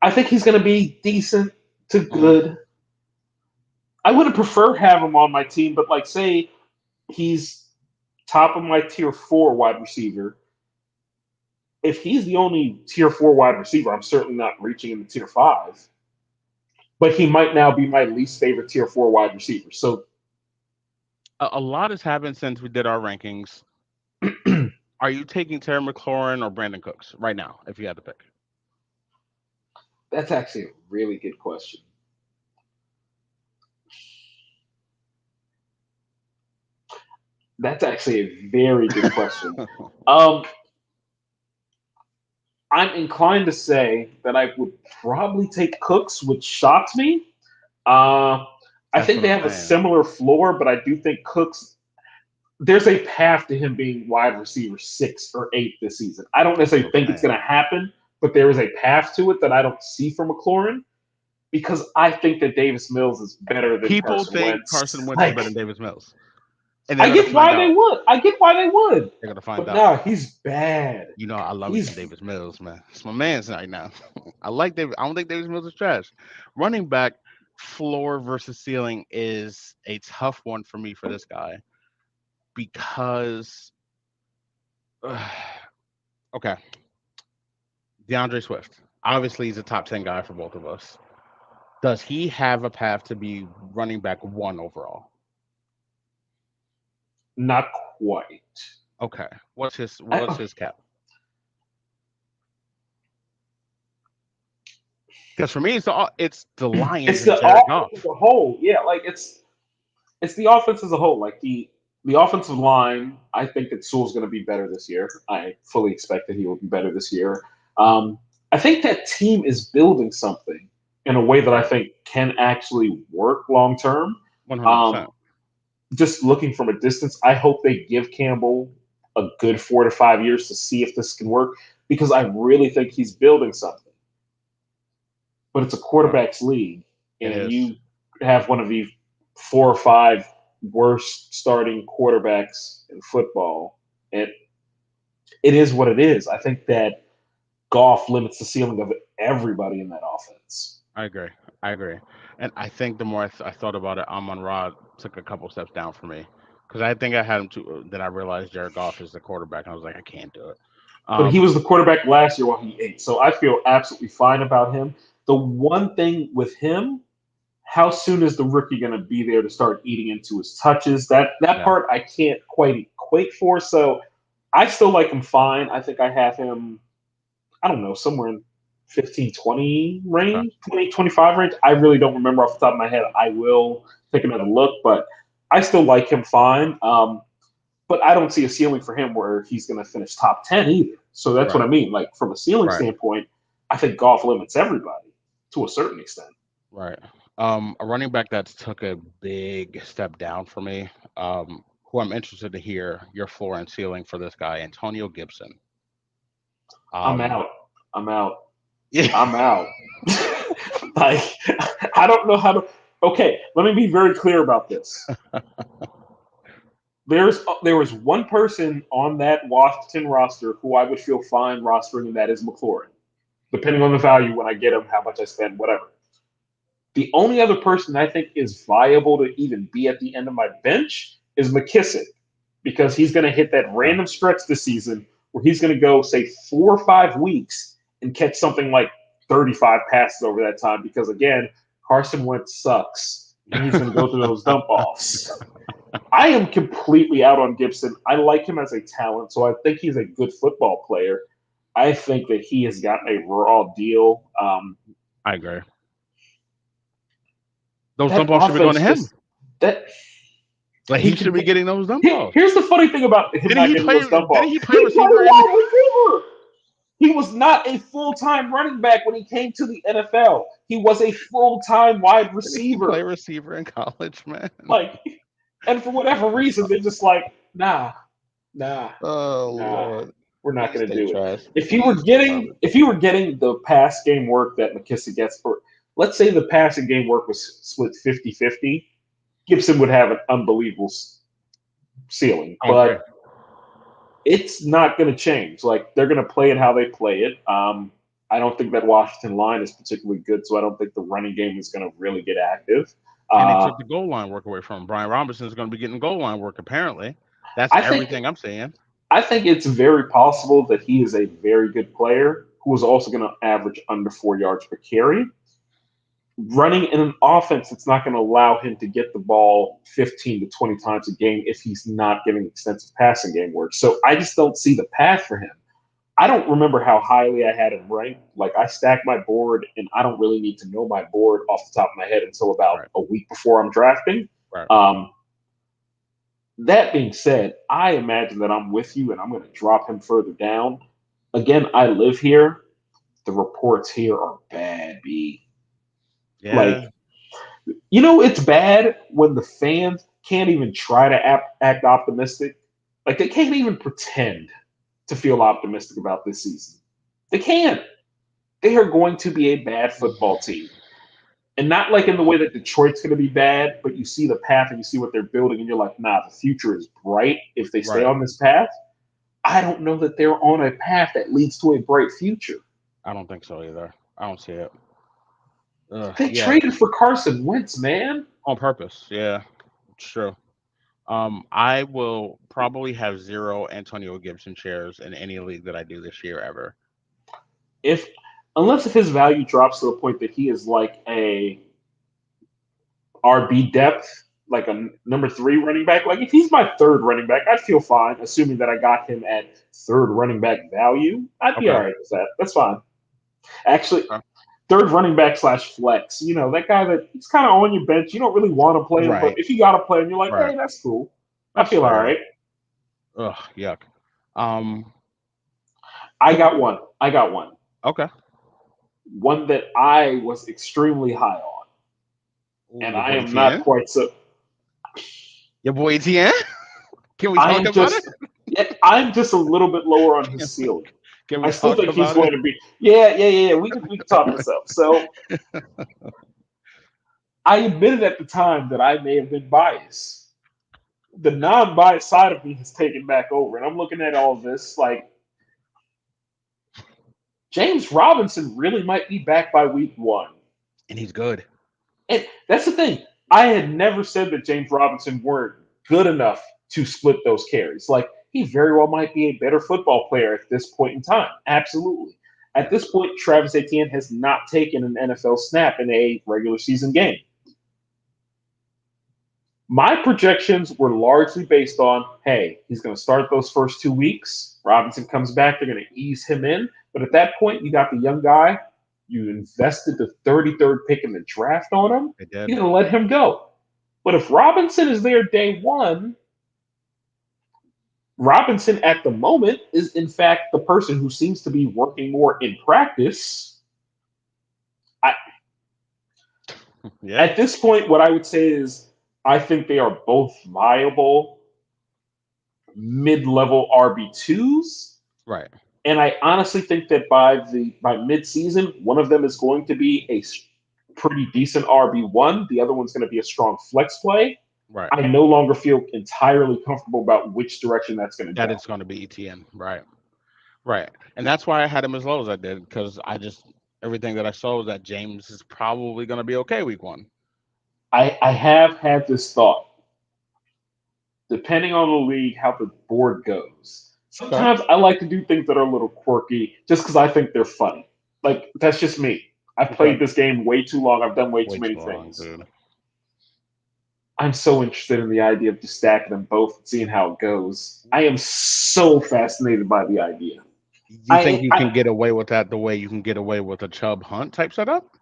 I think he's going to be decent to good. I wouldn't prefer have him on my team, but like, say he's top of my tier 4 wide receiver. if he's the only tier 4 wide receiver, I'm certainly not reaching into tier 5. But he might now be my least favorite tier 4 wide receiver. So A lot has happened since we did our rankings. Are you taking Terry McLaurin or Brandon Cooks right now, if you had to pick? that's actually a really good question. That's actually a very good question. Um, I'm inclined to say that I would probably take Cooks, which shocked me. Uh, I That's think what they I'm have a saying. similar floor, but I do think Cooks, there's a path to him being wide receiver 6 or 8 this season. I don't That's necessarily what think I'm it's saying. going to happen, but there is a path to it that I don't see for McLaurin because I think that Davis Mills is better than People Carson think Carson Wentz. Wentz is better Like, than Davis Mills, and they're I gonna get find why they out. would. I get why they would. They're gonna find But out. no, he's bad. You know, I love me some He's Davis Mills, man. It's my man's right now. I like David. I don't think Davis Mills is trash. Running back floor versus ceiling is a tough one for me for this guy because okay, DeAndre Swift. Obviously, he's a top 10 guy for both of us. Does he have a path to be running back 1 overall? not quite. Okay. What's I, his cap? Because for me, it's the Lions it's and the Jared offense as Goff. a whole. Yeah, like it's the offense as a whole. Like the offensive line, I think that Sewell's going to be better this year. I fully expect that he will be better this year. Um, I think that team is building something in a way that I Right. think can actually work long term. Um, 100%. just looking from a distance, I hope they give Campbell a good 4 to 5 years to see if this can work because I really think he's building something. But it's a Right. quarterback's league, It and is. you have one of the 4 or 5 worst starting quarterbacks in football. And it is what it is. I think that Goff limits the ceiling of everybody in that offense. I agree. I agree. And I think the more I thought about it, Amon Ra took a couple steps down for me because I think I had him too. Then I realized Jared Goff is the quarterback, and I was like, I can't do it. But he Um, was the quarterback last year while he ate. So I feel absolutely fine about him. The one thing with him, how soon is the rookie going to be there to start eating into his touches? That yeah. part I can't quite equate for. So I still like him fine. I think I have him, I don't know, somewhere in 15, 20 Okay. range, 20, 25 range. I really don't remember off the top of my head. I will take another look, but I still like him fine. But I don't see a ceiling for him where he's going to finish top 10 either. So that's what Right. I mean. Like, from a ceiling Right. standpoint, I think golf limits everybody to a certain extent. Right. A running back that's took a big step down for me. Who I'm interested to hear your floor and ceiling for this guy, Antonio Gibson. I'm Um, out. I'm out. yeah. I'm out. Like, I don't know how to. Okay, let me be very clear about this. There was one person on that Washington roster who I would feel fine rostering, and that is McLaurin. Depending on the value when I get him, how much I spend, whatever. The only other person I think is viable to even be at the end of my bench is McKissick because he's going to hit that Okay. random stretch this season where he's going to go, say, 4 or 5 weeks and catch something like 35 passes over that time because, again, Carson Wentz sucks and he's going to go through those dump offs. I am completely out on Gibson. I like him as a talent, so I think he's a good football player. I think that he has got a raw deal. I agree. Those That dump offs should be going to offense him. just that Like he he should can be get. getting those dump offs. Here's the funny thing about him Didn't not he getting play? those dump Didn't offs. he play He played receiver a in? wide receiver. He was not a full time running back when he came to the NFL. He was a full time wide Didn't he play receiver. receiver in college, man? Like, and for whatever reason, they're just like, nah, nah, Oh nah. Lord, We're not please going to stay do it. trash. Please stay garbage. If you were getting the pass game work that McKissick gets, for let's say the passing game work was split 50-50, Gibson would have an unbelievable ceiling. I agree. But it's not going to change. Like, they're going to play it how they play it. I don't think that Washington line is particularly good, so I don't think the running game is going to really get active. And they Uh, took the goal line work away from him. Brian Robinson is going to be getting goal line work. Apparently, that's I think everything I'm saying. I think it's very possible that he is a very good player who is also going to average under 4 yards per carry. Running in an offense that's not going to allow him to get the ball 15 to 20 times a game if he's not getting extensive passing game work. So I just don't see the path for him. I don't remember how highly I had him ranked. Like, I stacked my board, and I don't really need to know my board off the top of my head until about Right. a week before I'm drafting. Right. That being said, I imagine that I'm with you, and I'm going to drop him further down. Again, I live here. The reports here are bad, B. Yeah. Like, it's bad when the fans can't even try to act optimistic. Like, they can't even pretend to feel optimistic about this season. They can't. They are going to be a bad football team. And not like in the way that Detroit's going to be bad, but you see the path and you see what they're building, and you're like, nah, the future is bright if they stay Right. on this path. I don't know that they're on a path that leads to a bright future. I don't think so either. I don't see it. They Yeah, traded for Carson Wentz, man. on purpose. Yeah, it's true. I will probably have 0 Antonio Gibson shares in any league that I do this year ever. If Unless if his value drops to the point that he is like a RB depth, like a number 3 running back. Like, if he's my 3rd running back, I'd feel fine, assuming that I got him at 3rd running back value. I'd be Okay. all right with that. That's fine. Actually, Okay. 3rd running back / flex. That guy that he's kind of on your bench. You don't really want to play him, Right. but if you got to play him, you're like, Right. hey, that's cool. That's I feel fair. all right. Ugh, yuck. I got one. Okay. One that I was extremely high on, Ooh, and your I boy am not Tien? quite so. Your boy Tien? Can we I talk am about just, I'm just a little bit lower on it? his ceiling. Can we I still talk think he's about going it? to be. Yeah. We can talk this up. So I admitted at the time that I may have been biased. The non-biased side of me has taken back over, and I'm looking at all this like James Robinson really might be back by week 1. And he's good. And that's the thing. I had never said that James Robinson weren't good enough to split those carries. Like, he very well might be a better football player at this point in time. Absolutely. At this point, Travis Etienne has not taken an NFL snap in a regular season game. My projections were largely based on, hey, he's going to start those first 2 weeks. Robinson comes back. They're going to ease him in. But at that point, you got the young guy. You invested the 33rd pick in the draft on him. They did. You're going to let him go. But if Robinson is there day 1, Robinson at the moment is, in fact, the person who seems to be working more in practice. Yeah. At this point, what I would say is I think they are both viable mid-level RB2s. Right. And I honestly think that by mid-season, one of them is going to be a pretty decent RB1. The other one's going to be a strong flex play. Right. I no longer feel entirely comfortable about which direction that's going to go. That it's going to be ETN. Right. Right. And that's why I had him as low as I did, because everything that I saw was that James is probably going to be okay week 1. I have had this thought. Depending on the league, how the board goes. Sometimes I like to do things that are a little quirky just because I think they're funny. Like, that's just me. I've played this game way too long. I've done way too many things. Dude. I'm so interested in the idea of just stacking them both and seeing how it goes. I am so fascinated by the idea. You think you can get away with that the way you can get away with a Chubb Hunt type setup?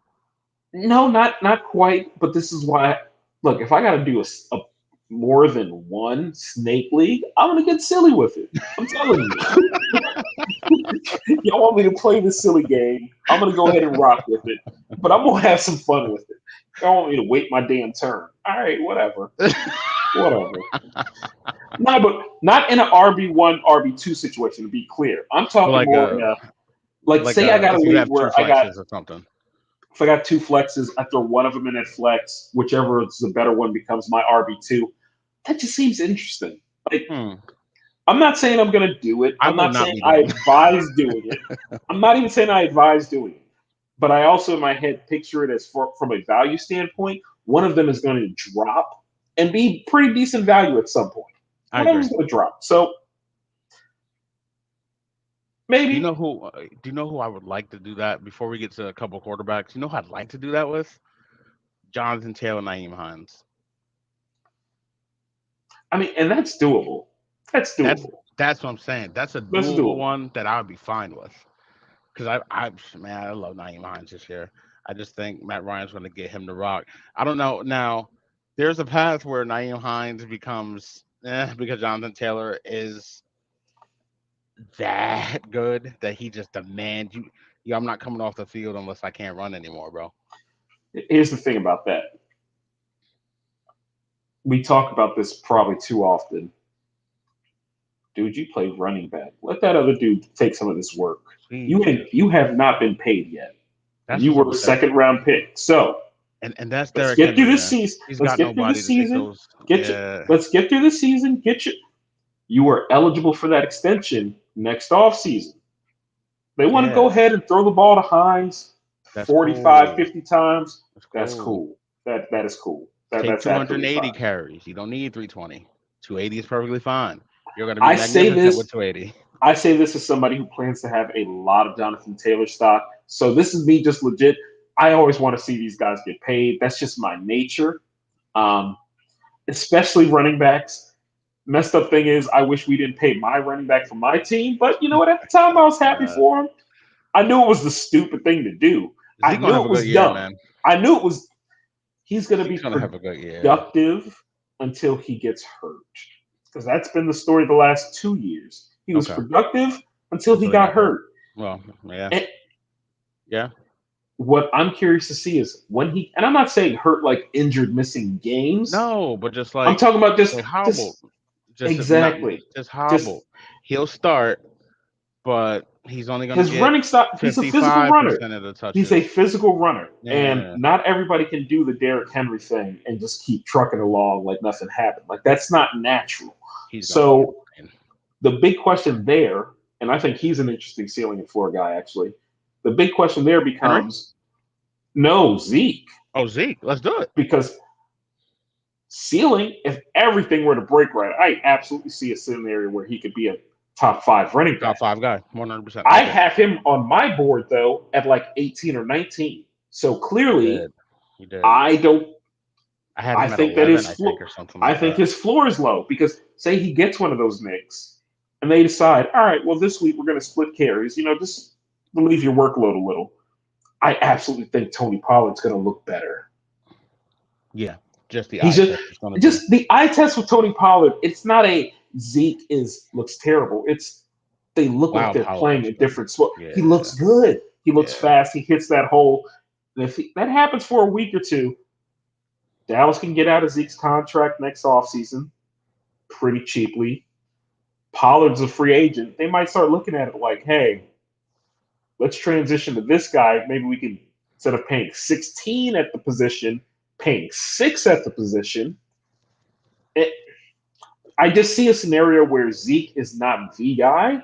No, not quite. But this is why. Look, if I got to do a more than one snake league, I'm gonna get silly with it. I'm telling you. Y'all want me to play this silly game? I'm gonna go ahead and rock with it. But I'm gonna have some fun with it. Y'all want me to wait my damn turn? All right, whatever. Whatever. No, but not in an RB1, RB2 situation, to be clear. I'm talking Like more in a, say I got a if you league have where 2 I got, flexes or something. if I got 2 flexes, I throw one of them in at flex, whichever is the better one becomes my RB2. That just seems interesting. Like, I'm not saying I'm going to do it. I'm not saying I advise doing it. I'm not even saying I advise doing it. But I also, in my head, picture it as from a value standpoint, one of them is going to drop and be pretty decent value at some point. One of them is going to drop. So Do you maybe. know who? Do you know who I would like to do that before we get to a couple quarterbacks? You know who I'd like to do that with? Jonathan Taylor, Naeem Hines. I mean, and that's doable. That's That's doable. that's what I'm saying. That's a That's doable doable. one that I would be fine with. Because man, I love Naeem Hines this year. I just think Matt Ryan's going to get him to rock. I don't know. Now, there's a path where Naeem Hines becomes because Jonathan Taylor is that good that he just demands you. Yeah, I'm not coming off the field unless I can't run anymore, bro. Here's the thing about that. We talk about this probably too often. Dude, you play running back. Let that other dude take some of this work. Jesus, You have not been paid yet. And that's you what's up were a with that. second round pick. So And that's let's Derrick get through Henry, this man. season. He's Let's got get through the nobody to take season. those. Get you Yeah, let's get through the season. You are eligible for that extension next offseason. They want to go yeah, ahead and throw the ball to Hines that's 45, cool. 50 times. That's That's cool. cool. That is cool. Take That's absolutely 280 fine. carries. You don't need 320. 280 is perfectly fine. You're going to be I say magnificent with this 280. I say this as somebody who plans to have a lot of Jonathan Taylor stock. So this is me just legit. I always want to see these guys get paid. That's just my nature. Um, Especially running backs. Messed up thing is, I wish we didn't pay my running back for my team. But you know what? At the time, I was happy Uh, for him. I knew it was the stupid thing to do. I Zeke gonna knew have it a good was year, dumb. man. I knew it was. He's going to be Zeke's gonna have a good year. productive until he gets hurt, because that's been the story the last 2 years. He was Okay. productive until he Until he got got hurt. hurt. Well, yeah, And yeah. what I'm curious to see is when he, and I'm not saying hurt like injured, missing games. No, but just I'm like talking about they just, hobbled. just Just if not, exactly, just just hobbled. He'll start, but he's only gonna his get running stop. He's a physical runner. 55% of the He's a touches. physical runner, and Yeah, not everybody can do the Derrick Henry thing and just keep trucking along like nothing happened. Like that's not natural. he's gonna be So insane. the big question there, and I think he's an interesting ceiling and floor guy actually. The big question there Henry? becomes no Zeke, Oh, Zeke, let's do it. because ceiling, if everything were to break right, I absolutely see a scenario where he could be a top five running Top back. five guy, 100%. I Like it. have him on my board though at like 18 or 19. So You clearly, did. You did. I don't. I had I him at think that 11, his I floor. think, or something I like think that. his floor is low because say he gets one of those Knicks, and they decide, all right, well this week we're going to split carries. Just relieve your workload a little. I absolutely think Tony Pollard's going to look better. Yeah, just the He's eye test is gonna be just the eye test with Tony Pollard. It's not a Zeke is looks terrible. It's they look like wow. they're Pollard playing looks a good. different sport. He Yeah, looks good. He looks yeah. fast. He hits that hole. And if that happens for a week or two, Dallas can get out of Zeke's contract next offseason pretty cheaply. Pollard's a free agent. They might start looking at it like, hey, let's transition to this guy. Maybe we can, instead of paying 16 at the position, paying 6 at the position. It, I just see a scenario where Zeke is not the guy.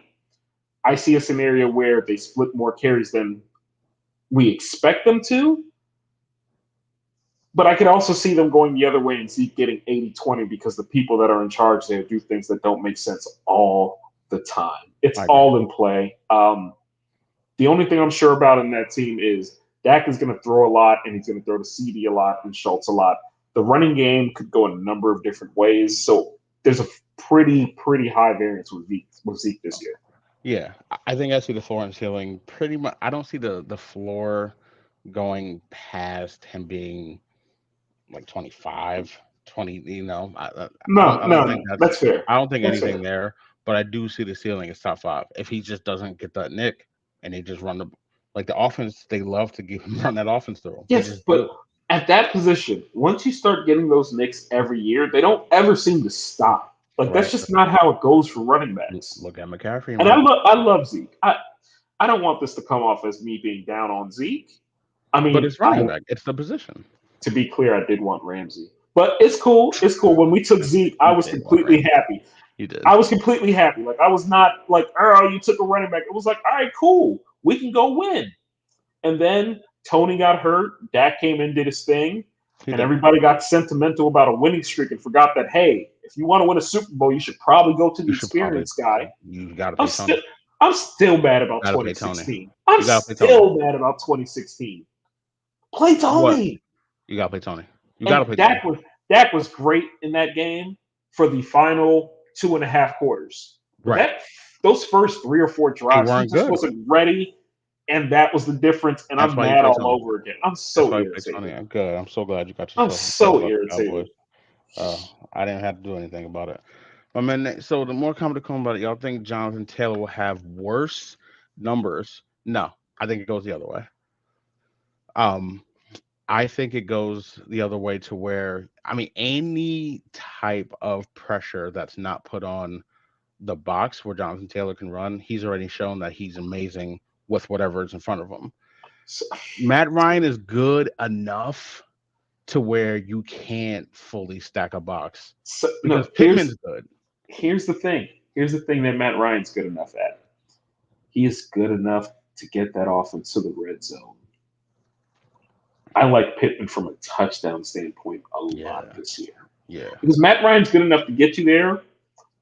I see a scenario where they split more carries than we expect them to. But I could also see them going the other way and Zeke getting 80-20 because the people that are in charge there do things that don't make sense all the time. It's I agree. all in play. The only thing I'm sure about in that team is Dak is going to throw a lot, and he's going to throw to CD a lot and Schultz a lot. The running game could go in a number of different ways. So there's a pretty high variance with Zeke this year. Yeah, I think I see the floor and ceiling pretty much. I don't see the floor going past him being like 25, 20. No, I don't no, think no. that's. That's fair. I don't think That's fair. anything there. But I do see the ceiling is top five. If he just doesn't get that nick and they just run the like the offense, they love to give run that offense through 'em. They Yes, just but do. at that position, once you start getting those nicks every year, they don't ever seem to stop. Like that's Right. just not how it goes for running backs. Look at McCaffrey, And man. I love Zeke. I don't want this to come off as me being down on Zeke. I But mean, it's running back. It's the position. to be clear, I did want Ramsey. But it's cool. It's cool. When we took Zeke, I You was did one, completely Ramsey. happy. You did. I was completely happy. Like I was not like, oh, you took a running back. It was like, all right, cool. We can go win. And then Tony got hurt. Dak came in, did his thing, He and did. everybody got sentimental about a winning streak and forgot that, hey, if you want to win a Super Bowl, you should probably go to the You should probably. experienced guy. You got to I'm pay still Tony. I'm still mad about Gotta play Tony. 2016. I'm You gotta play Tony. still mad about 2016. Play What? Tony. You gotta play Tony. You gotta And play Tony. Dak was great in that game for the final 2.5 quarters. But Right. those first 3 or 4 They drives, he weren't just good. wasn't ready, and that was the difference. And That's I'm why you mad play all Tony. over again. I'm That's so why you play irritated. Tony. Good. I'm so glad you got I'm yourself upset so about the irritated. Cowboys. I didn't have to do anything about it. But man, so the more comment to come about it, y'all think Jonathan Taylor will have worse numbers? No, I think it goes the other way. Um, I think it goes the other way to where I mean any type of pressure that's not put on the box where Jonathan Taylor can run, he's already shown that he's amazing with whatever is in front of him. So, Matt Ryan is good enough to where you can't fully stack a box because no, Pittman's good. here's the thing. Here's the thing that Matt Ryan's good enough at. He is good enough to get that offense to the red zone. I like Pittman from a touchdown standpoint a lot this year. Yeah. Because Matt Ryan's good enough to get you there,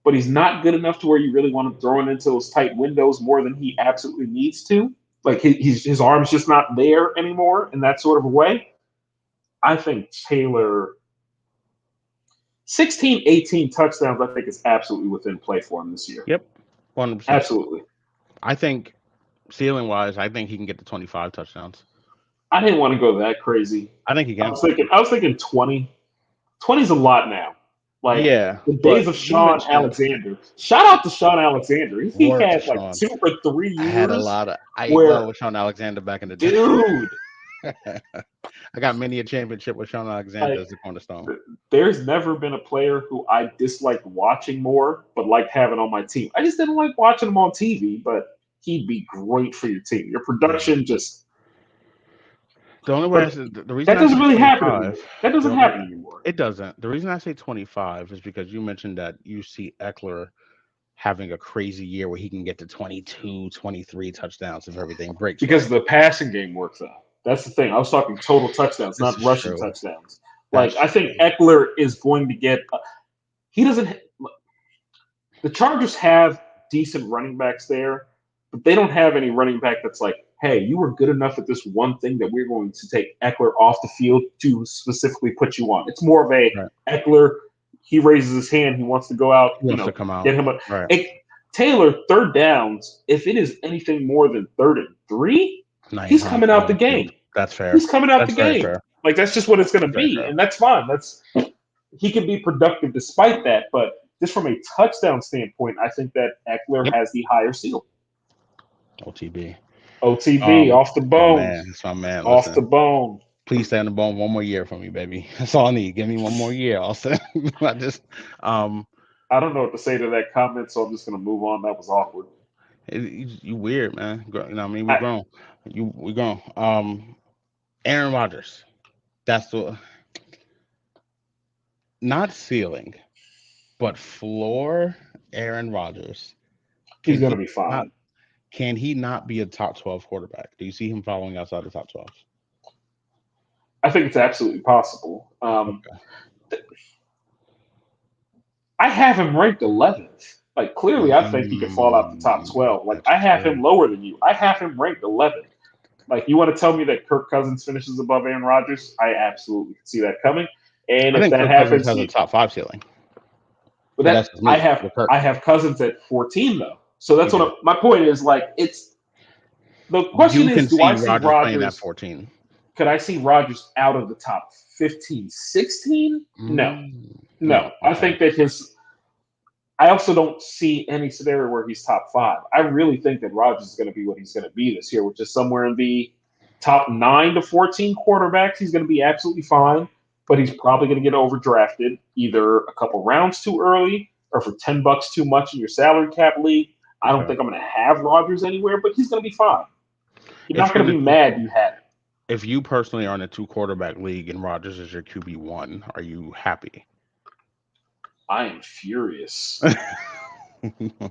but he's not good enough to where you really want him throwing into those tight windows more than he absolutely needs to. Like his arm's just not there anymore in that sort of a way. I think Taylor 16, 18 touchdowns, I think is absolutely within play for him this year. Yep. 100%. Absolutely. I think ceiling wise, I think he can get to 25 touchdowns. I didn't want to go that crazy. I think he can. I was thinking 20. 20 is a lot now. Like the days of Sean Alexander. Shout out to Sean Alexander. He had like Sean. 2 or 3 years. I had a lot of with Sean Alexander back in the day. Dude. I got many a championship with Sean Alexander as the cornerstone. There's never been a player who I disliked watching more, but liked having on my team. I just didn't like watching him on TV, but he'd be great for your team. Your production just. The only way the reason that doesn't really happen. That doesn't happen anymore. It doesn't. The reason I say 25 is because you mentioned that you see Eckler having a crazy year where he can get to 22, 23 touchdowns if everything breaks. Because the passing game works out. That's the thing. I was talking total touchdowns, not rushing touchdowns. Like I think Eckler is going to get. He doesn't. The Chargers have decent running backs there, but they don't have any running back that's like, hey, you were good enough at this one thing that we're going to take Eckler off the field to specifically put you on. It's more of a Eckler. He raises his hand. He wants to go out. He wants to come out. Get him a. Taylor, third downs. If it is anything more than 3rd and 3, he's coming out the game. That's fair. He's coming out the game. Fair. Like that's just what it's going to be, and that's fine. He can be productive despite that. But just from a touchdown standpoint, I think that Eckler has the higher ceiling. OTB, off the bone. That's my man. Off the bone. Please stay on the bone one more year for me, baby. That's all I need. Give me one more year. Also, I just I don't know what to say to that comment, so I'm just going to move on. That was awkward. You weird, man. You know, I mean, we're grown. We grown. Aaron Rodgers. That's the not ceiling, but floor. Aaron Rodgers. He's going to be fine. Can he not be a top 12 quarterback? Do you see him following outside the top 12? I think it's absolutely possible. I have him ranked 11th. Like, clearly, I think he could fall out the top 12. Like, I have him lower than you. I have him ranked 11th. Like, you want to tell me that Kirk Cousins finishes above Aaron Rodgers? I absolutely see that coming. And if that happens, has a top 5 ceiling. But I have Cousins at 14 though. So that's what my point is. Like, it's the question is, do I see Rodgers playing at 14? Could I see Rodgers out of the top 15, 16? No. I think that I also don't see any scenario where he's top 5. I really think that Rodgers is going to be what he's going to be this year, which is somewhere in the top 9 to 14 quarterbacks. He's going to be absolutely fine, but he's probably going to get overdrafted either a couple rounds too early or for $10 too much in your salary cap league. I don't think I'm going to have Rodgers anywhere, but he's going to be fine. You're not going to be mad you had him. If you personally are in a 2-quarterback league and Rodgers is your QB1, are you happy? I am furious.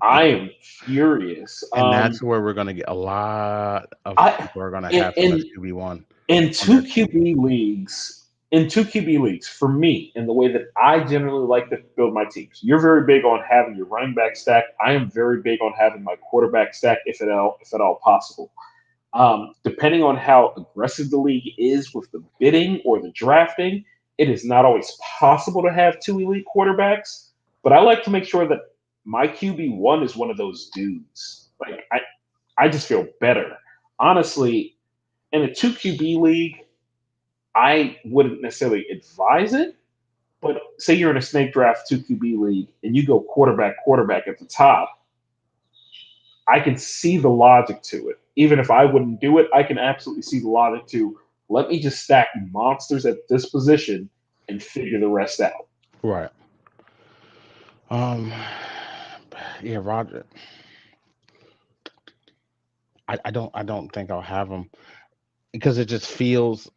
I am furious. And that's where we're going to get a lot of people are going to have him as QB1. In 2 QB leagues, in two QB leagues, for me, in the way that I generally like to build my teams, you're very big on having your running back stack. I am very big on having my quarterback stack, if at all possible. Depending on how aggressive the league is with the bidding or the drafting, it is not always possible to have two elite quarterbacks. But I like to make sure that my QB1 is one of those dudes. Like I just feel better. Honestly, in a two QB league, I wouldn't necessarily advise it. But say you're in a snake draft two QB league and you go quarterback at the top, I can see the logic to it. Even if I wouldn't do it, I can absolutely see the logic to let me just stack monsters at this position and figure the rest out. Right. Um. Yeah, Roger. I don't think I'll have him because it just feels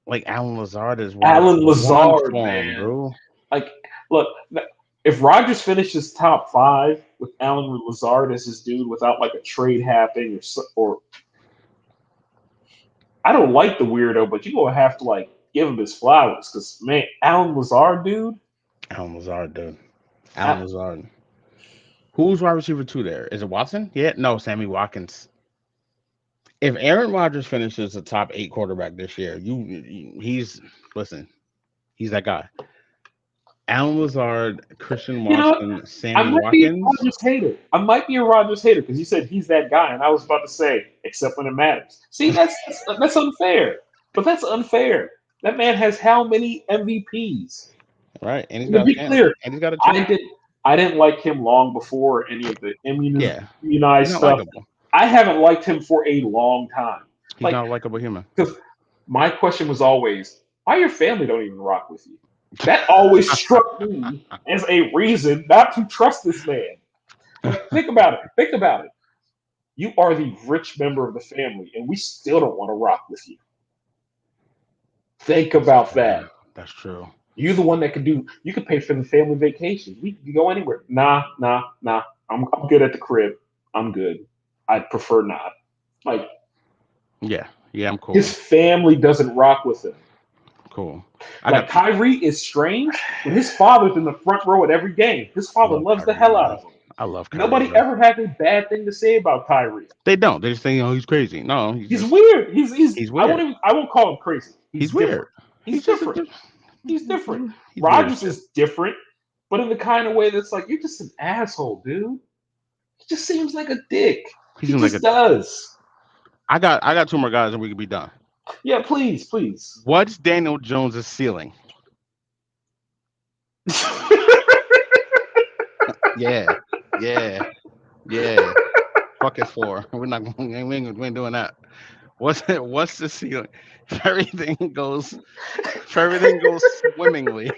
like Alan Lazard is Alan one Lazard, form, man. bro. Like, look, if Rodgers finishes top five with Alan Lazard as his dude without like a trade happening or I don't like the weirdo, but you're gonna have to like give him his flowers because man, Alan Lazard, dude. Alan Lazard, dude. Alan I, Lazard. Who's wide receiver two there? Is it Watson? Yeah, no, Sammy Watkins. If Aaron Rodgers finishes the top 8 quarterback this year, he's listen, he's that guy. Alan Lazard, Christian you know, Watson, I Sammy might be a Watkins. Rodgers hater. I might be a Rodgers hater because you said he's that guy, and I was about to say, except when it matters. See, that's unfair. But that's unfair. That man has how many MVPs? Right, and he's And to got a be chance. clear, And he's got a I chance. did I didn't like him long before any of the Yeah, immunized he's not stuff. likable. I haven't liked him for a long time. He's Like, not a likable human. because my question was always, why your family don't even rock with you? That always struck me as a reason not to trust this man. Like, think about it. Think about it. You are the rich member of the family, and we still don't want to rock with you. Think about Yeah, that. that's true. You're the one that can do. You can pay for the family vacations. We can go anywhere. Nah, nah, nah. I'm good at the crib. I'm good. I'd prefer not. Like Yeah, I'm cool. his family doesn't rock with him. Cool. I Like got Kyrie is strange, but his father's in the front row at every game. His I father love loves the Kyrie, hell out man. of him. I love Kyrie, Nobody bro. ever had a bad thing to say about Kyrie. They don't. They just think, he's crazy. No, He's weird. he's I won't weird. even I won't call him crazy. He's He's weird. different. He's He's just different. He's different. he's weird as Rogers shit. is different, but in the kind of way that's like you're just an asshole, dude. He just seems like a dick. He He seems like a. just does. I got 2 more guys and we can be done. Yeah, please, please. What's Daniel Jones's ceiling? Yeah, yeah, yeah. Fuck his floor. We ain't doing that. What's the ceiling? If everything goes swimmingly.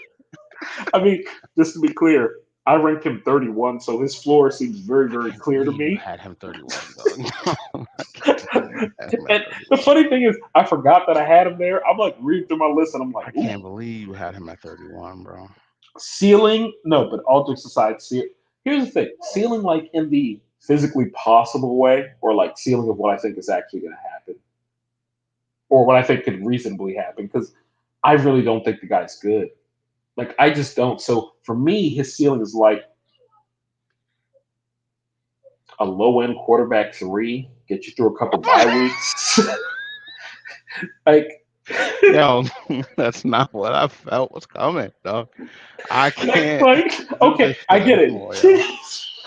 I mean, just to be clear, I ranked him 31, so his floor seems very, I very can't clear to believe you me. had him 31, dog. I can't believe you had him at And the 31. funny thing is, I forgot that I had him there. I'm like reading through my list, and I'm I like, can't ooh, believe you had him at 31, bro. ceiling. No, but all jokes aside, here's the thing: ceiling, like in the physically possible way, or like ceiling of what I think is actually going to happen, or what I think could reasonably happen. Because I really don't think the guy's good. Like I just don't. So for me, his ceiling is like a low end quarterback three, get you through a couple bye weeks. Like, Yo, that's not what I felt was coming, dog. I can't do okay, this I shit get anymore, yo. it.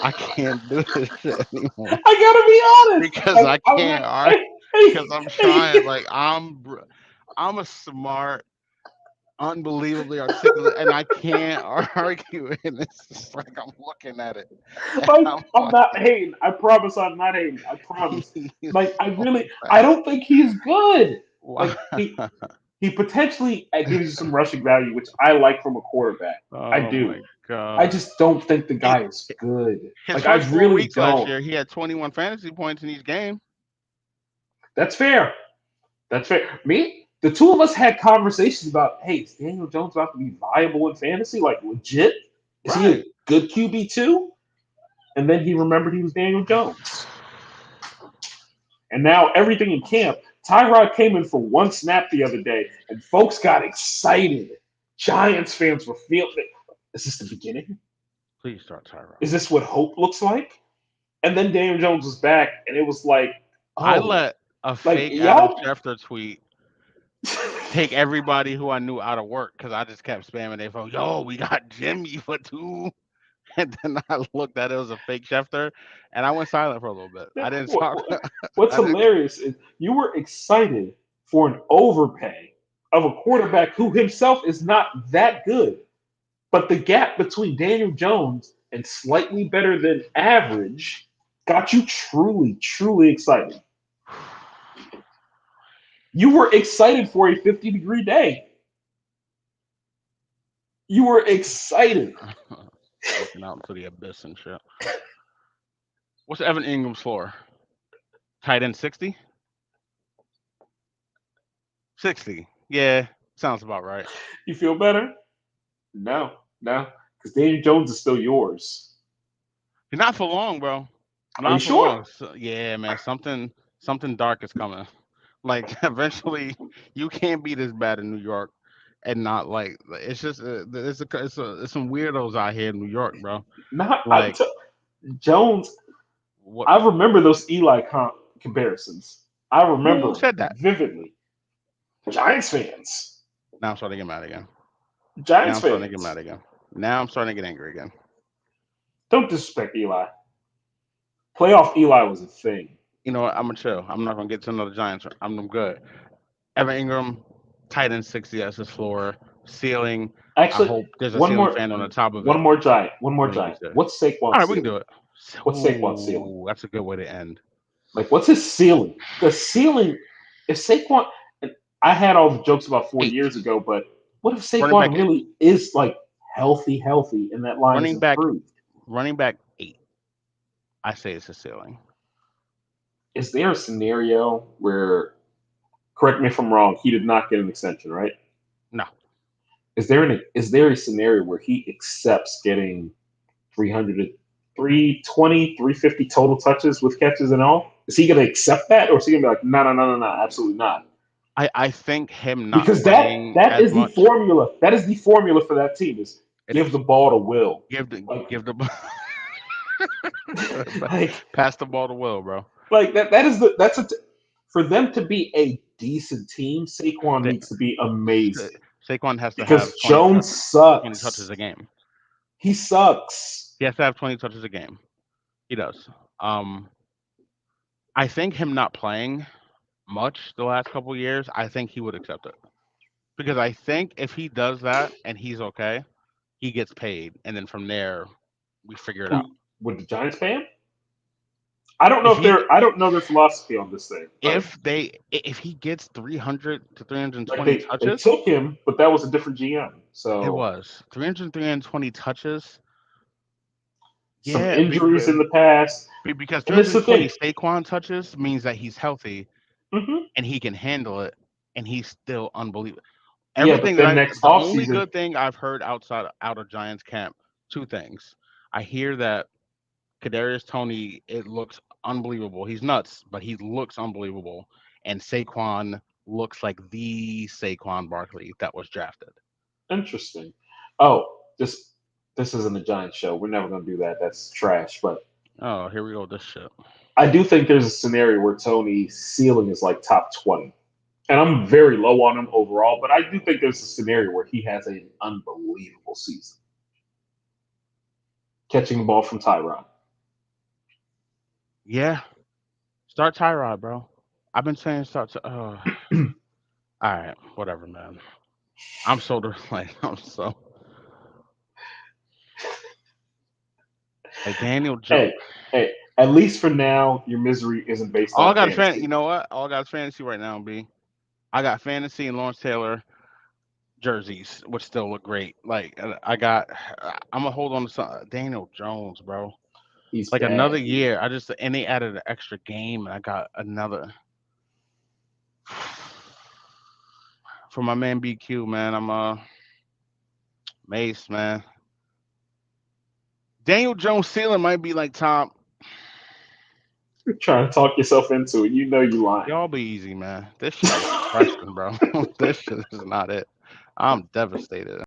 I can't do this shit anymore I gotta be honest. because Like, I I'm can't not. argue. Hey, Because I'm hey, trying. Like I'm a smart, unbelievably articulate, and I can't argue. And it's just like I'm looking at it, and like, I'm I'm like, not hating. I promise I'm not hating. I promise. he's Like, so I bad. don't think he's good. Wow. Like, he potentially gives you some rushing value, which I like from a quarterback. I Oh do. my I god. just don't think the It, guy is good. his Like, I first four really weeks last don't. year, he had 21 fantasy points in each game. That's fair. That's fair. Me, the two of us had conversations about, hey, is Daniel Jones about to be viable in fantasy? Like legit? Is he a Right. good QB two? And then he remembered he was Daniel Jones. And now everything in camp Tyrod came in for one snap the other day, and folks got excited. Giants fans were feeling it. Is this the beginning? Please start Tyrod. Is this what hope looks like? And then Daniel Jones was back, and it was like, I oh, let a like fake Adam y'all. Schefter tweet take everybody who I knew out of work because I just kept spamming their phone. Yo, we got Jimmy for 2. And then I looked at it was a fake Schefter, and I went silent for a little bit. I didn't talk. What's I didn't. hilarious is you were excited for an overpay of a quarterback who himself is not that good, but the gap between Daniel Jones and slightly better than average got you truly, truly excited. You were excited for a 50-degree day. You were excited. Looking out into the abyss and shit. What's Evan Ingram's floor? Tight end 60? 60. Yeah, sounds about right. You feel better? No, because Daniel Jones is still yours. Not for long, bro. Are you Not for sure? long. Yeah, man. Something dark is coming. Like eventually, you can't be this bad in New York and not like. It's just it's some weirdos out here in New York, bro. Not Like Jones. what? I remember those Eli comparisons. I remember Who them said that? vividly. Giants fans. Now I'm starting to get mad again. Now Giants I'm starting to get fans. mad again. Now I'm starting to get angry again. Don't disrespect Eli. Playoff Eli was a thing. You know what? I'm gonna chill. I'm not gonna get to another Giants. I'm good. Evan Ingram, tight end 60 as his floor. Ceiling. I Actually, hope there's a one ceiling more, fan on the top of one it. more giant, one more But he giant. gets there. What's All Saquon's right, we can ceiling? do it. What's Saquon's ceiling? Ooh, that's a good way to end. Like, what's his ceiling? The ceiling. If Saquon, and I had all the jokes about 4 8. years ago, but what if Running Saquon back 8. really is like healthy, and that line is Running back improved? running back 8. I say it's a ceiling. Is there a scenario where, correct me if I'm wrong, he did not get an extension, right? No. Is there a scenario where he accepts getting 300 320, 350 total touches with catches and all? Is he going to accept that, or is he going to be like, no, absolutely not? I think him not Because playing that as is the much. formula. That is the formula for that team: is It give is. the ball to Will. Give the Like, give the like, pass the ball to Will, bro. like that's for them to be a decent team. Saquon Sa- needs to be amazing Saquon has to have because Jones 20 touches sucks. a game. He sucks. He has to have 20 touches a game. He does. Um, I think him not playing much the last couple of years, I think he would accept it. Because I think if he does that and he's okay, he gets paid, and then from there we figure it out. Would the Giants pay him? I don't know If if he I don't know their philosophy on this thing. Like, if he gets 300 to like 320 they touches, took him, but that was a different GM. it So was 300 320 touches. some Yeah, injuries in the past, because and this is the 320 thing. Saquon touches means that he's healthy Hmm. and he can handle it, and he's still unbelievable. Yeah, but Everything that then next the only offseason, good thing I've heard out of Giants camp, two things. I hear that Kadarius Toney, it looks unbelievable. He's nuts, but he looks unbelievable. And Saquon looks like the Saquon Barkley that was drafted. interesting. Oh, this isn't a Giants show. We're never going to do that. That's trash. But Oh, here we go with this shit. I do think there's a scenario where Tony's ceiling is like top 20. And I'm very low on him overall, but I do think there's a scenario where he has an unbelievable season. Catching the ball from Tyrod. Yeah, start Tyrod, bro. I've been saying start. All right, whatever, man. I'm so like I'm so like Daniel Jones. Hey, at least for now, your misery isn't based All I on got is fan. fantasy. You know what? All I got is fantasy right now. B. I got fantasy and Lawrence Taylor jerseys, which still look great. Like I got. I'm gonna hold on to some Daniel Jones, bro. He's Like another bad, dude. year. And they added an extra game, and I got another for my man BQ, man. I'm Mace, man. Daniel Jones ceiling might be like top You're trying to talk yourself into it. You know you lying. Y'all be easy, man. This shit is depressing, bro. This shit is not it. I'm devastated.